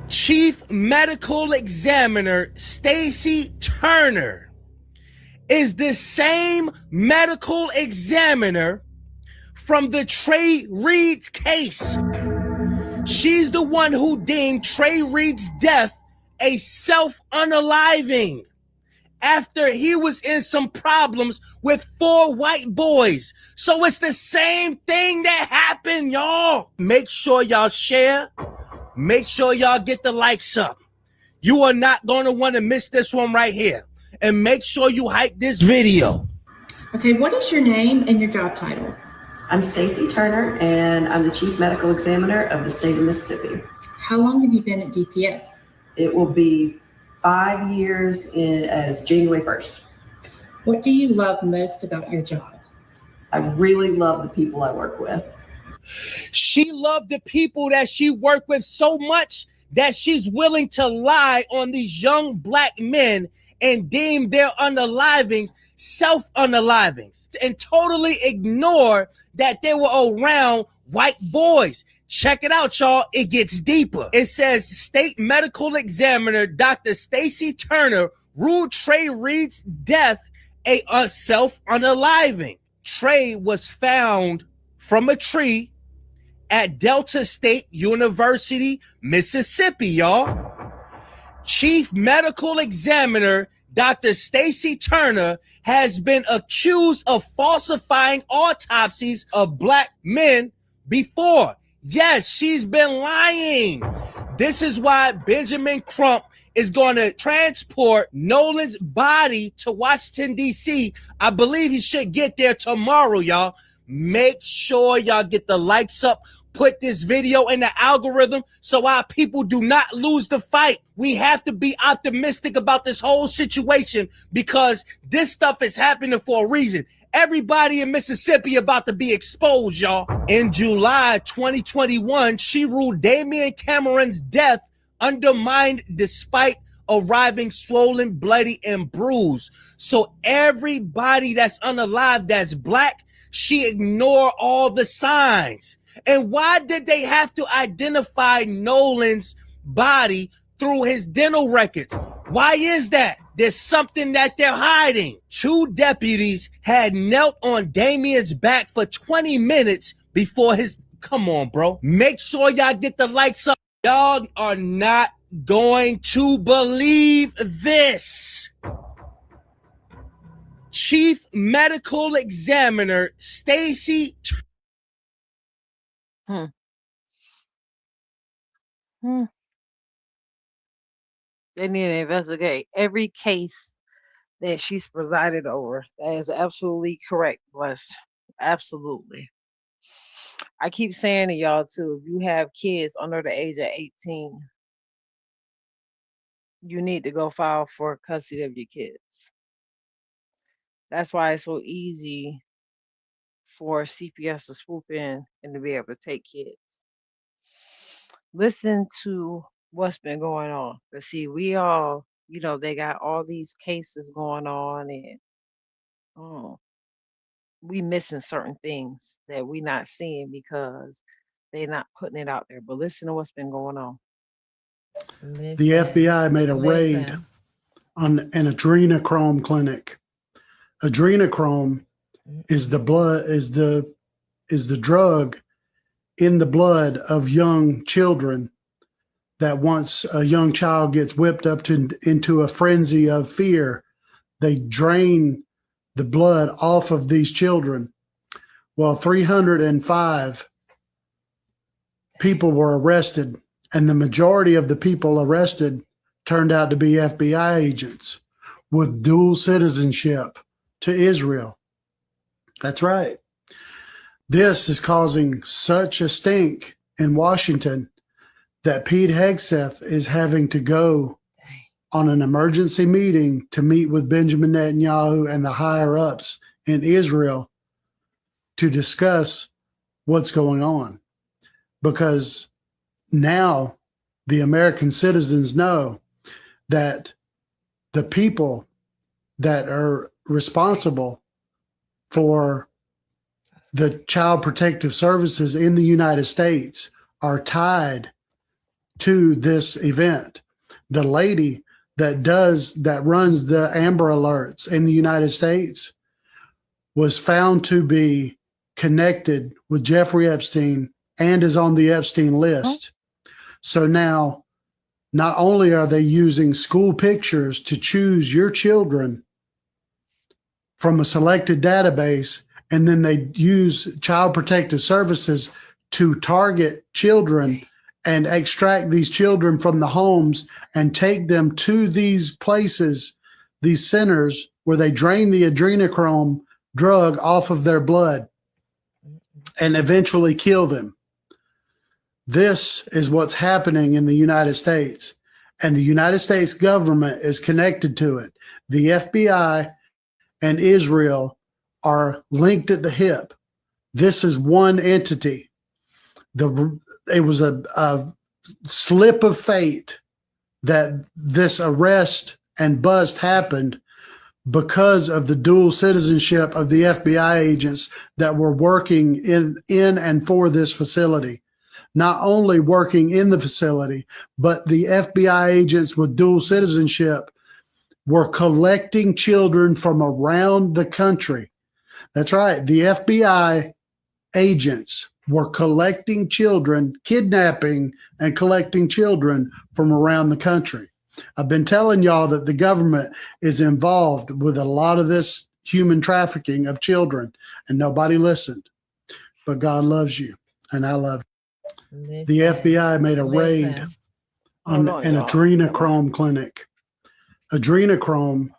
Speaker 8: Chief Medical Examiner Stacy Turner is the same medical examiner from the Trey Reed's case. She's the one who deemed Trey Reed's death a self-unaliving after he was in some problems with 4 white boys. So it's the same thing that happened, y'all. Make sure y'all share. Make sure y'all get the likes up. You are not going to want to miss this one right here. And make sure you hype this video.
Speaker 20: Okay, what is your name and your job title?
Speaker 21: I'm Stacy Turner, and I'm the Chief Medical Examiner of the state of Mississippi.
Speaker 20: How long have you been at DPS?
Speaker 21: It will be 5 years as January 1st.
Speaker 20: What do you love most about your job?
Speaker 21: I really love the people I work with.
Speaker 8: She loved the people that she worked with so much that she's willing to lie on these young black men and deem their unalivings self-unalivings and totally ignore that they were around white boys. Check it out, y'all. It gets deeper. It says State Medical Examiner Dr. Stacy Turner ruled Trey Reed's death a self-unaliving. Trey was found from a tree at Delta State University, Mississippi, y'all. Chief Medical Examiner Dr. Stacy Turner has been accused of falsifying autopsies of black men before. Yes, she's been lying. This is why Benjamin Crump is going to transport Nolan's body to Washington, D.C. I believe he should get there tomorrow, y'all. Make sure y'all get the likes up. Put this video in the algorithm so our people do not lose the fight. We have to be optimistic about this whole situation because this stuff is happening for a reason. Everybody in Mississippi about to be exposed, y'all. In July 2021, she ruled Damian Cameron's death undermined despite arriving swollen, bloody, and bruised. So everybody that's unalive, that's black, she ignored all the signs. And why did they have to identify Nolan's body through his dental records? Why is that? There's something that they're hiding. 2 deputies had knelt on Damian's back for 20 minutes before his... Come on, bro. Make sure y'all get the likes up. Y'all are not going to believe this. Chief Medical Examiner Stacy
Speaker 4: They need to investigate every case that she's presided over. That is absolutely correct, Bless. Absolutely. I keep saying to y'all too, if you have kids under the age of 18, you need to go file for custody of your kids. That's why it's so easy for CPS to swoop in and to be able to take kids. Listen to what's been going on. But see, we all, they got all these cases going on, and oh, we missing certain things that we not seeing because they're not putting it out there. But listen to what's been going on.
Speaker 1: The FBI made a raid on an adrenochrome clinic. Adrenochrome is the drug in the blood of young children that once a young child gets whipped up into a frenzy of fear, they drain the blood off of these children. Well, 305 people were arrested, and the majority of the people arrested turned out to be FBI agents with dual citizenship to Israel. That's right. This is causing such a stink in Washington that Pete Hegseth is having to go on an emergency meeting to meet with Benjamin Netanyahu and the higher ups in Israel to discuss what's going on. Because now the American citizens know that the people that are responsible for the child protective services in the United States are tied to this event. The lady that runs the Amber Alerts in the United States was found to be connected with Jeffrey Epstein and is on the Epstein list. So now, not only are they using school pictures to choose your children from a selected database, and then they use Child Protective Services to target children and extract these children from the homes and take them to these places, these centers where they drain the adrenochrome drug off of their blood and eventually kill them. This is what's happening in the United States, and the United States government is connected to it. The FBI and Israel are linked at the hip. This is one entity. It was a slip of fate that this arrest and bust happened because of the dual citizenship of the FBI agents that were working in and for this facility. Not only working in the facility, but the FBI agents with dual citizenship were collecting children from around the country. That's right. The FBI agents were collecting children, kidnapping and collecting children from around the country. I've been telling y'all that the government is involved with a lot of this human trafficking of children, and nobody listened. But God loves you, and I love you. The FBI made a raid on an adrenochrome clinic. Adrenochrome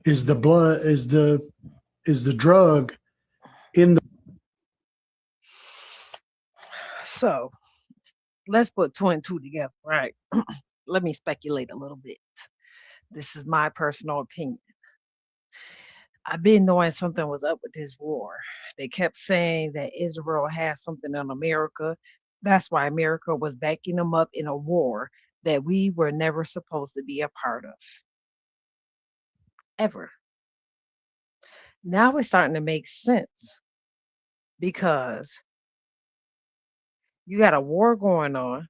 Speaker 1: is the drug in the.
Speaker 4: So let's put two and two together, right? Let me speculate a little bit. This is my personal opinion. I've been knowing something was up with this war. They kept saying that Israel has something in America. That's why America was backing them up in a war that we were never supposed to be a part of. Ever. Now it's starting to make sense because you got a war going on.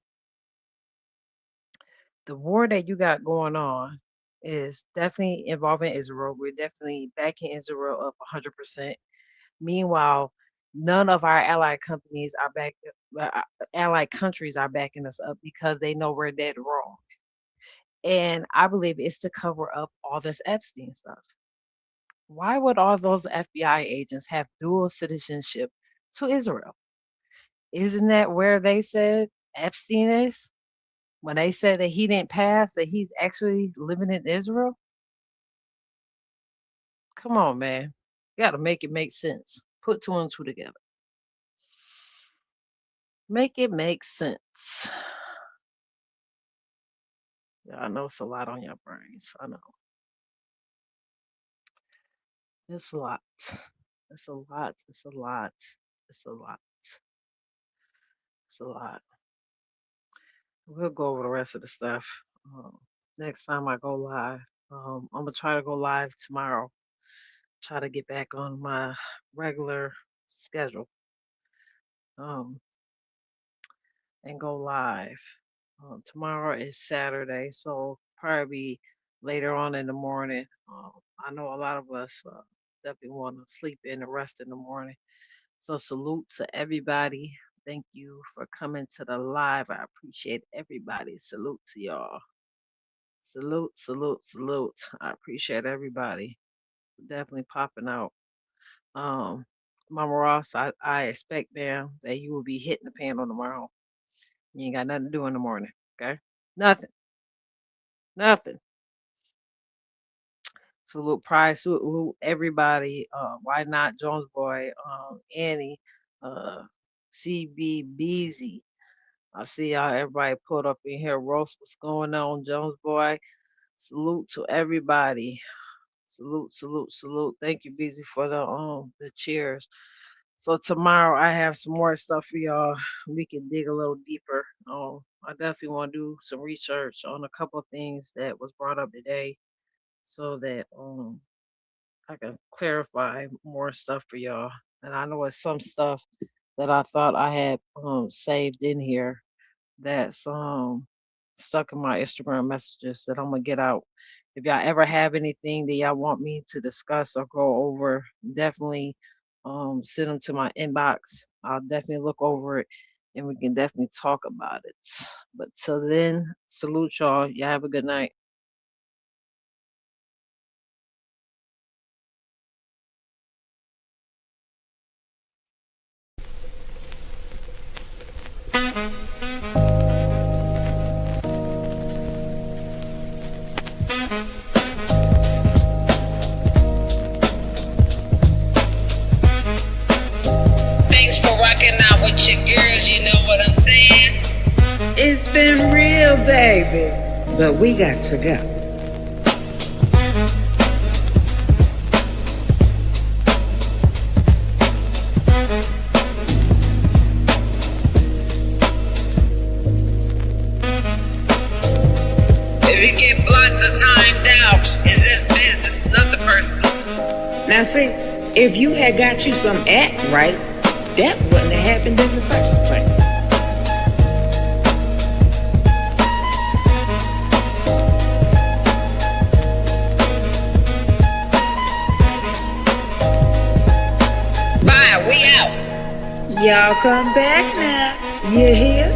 Speaker 4: The war that you got going on is definitely involving Israel. We're definitely backing Israel up 100%. Meanwhile, none of our allied companies are allied countries are backing us up because they know we're dead wrong. And I believe it's to cover up all this Epstein stuff. Why would all those FBI agents have dual citizenship to Israel? Isn't that where they said Epstein is? When they said that he didn't pass, that he's actually living in Israel? Come on, man. You got to make it make sense. Put two and two together. Make it make sense. Yeah, I know it's a lot on your brains. I know. It's a lot. It's a lot. It's a lot. It's a lot. It's a lot. We'll go over the rest of the stuff next time I go live. I'm gonna try to go live tomorrow. Try to get back on my regular schedule and go live. Tomorrow is Saturday, so probably later on in the morning. I know a lot of us definitely want to sleep in and rest in the morning. So salute to everybody. Thank you for coming to the live. I appreciate everybody. Salute to y'all. Salute, salute, salute. I appreciate everybody. Definitely popping out. Mama Ross, I expect, ma'am, that you will be hitting the panel tomorrow. You ain't got nothing to do in the morning, okay? Nothing. Nothing. Salute Price, salute everybody. Why not Jones Boy, Annie, CB Beezy. I see y'all, everybody put up in here. Roast, what's going on, Jones Boy? Salute to everybody. Salute, salute, salute. Thank you, Beezy, for the cheers. So tomorrow I have some more stuff for y'all. We can dig a little deeper. I definitely want to do some research on a couple of things that was brought up today, so that I can clarify more stuff for y'all. And I know it's some stuff that I thought I had saved in here that's stuck in my Instagram messages that I'm gonna get out. If y'all ever have anything that y'all want me to discuss or go over, definitely send them to my inbox. I'll definitely look over it and we can definitely talk about it. But till then, salute y'all. Y'all have a good night.
Speaker 3: Thanks for rocking out with your girls, you know what I'm saying? It's been real, baby, but we got to go. If you get blocked or timed out, it's just business, nothing personal. Now see, if you had got you some act right, that wouldn't have happened in the first place. Bye, we out. Y'all come back now. You hear?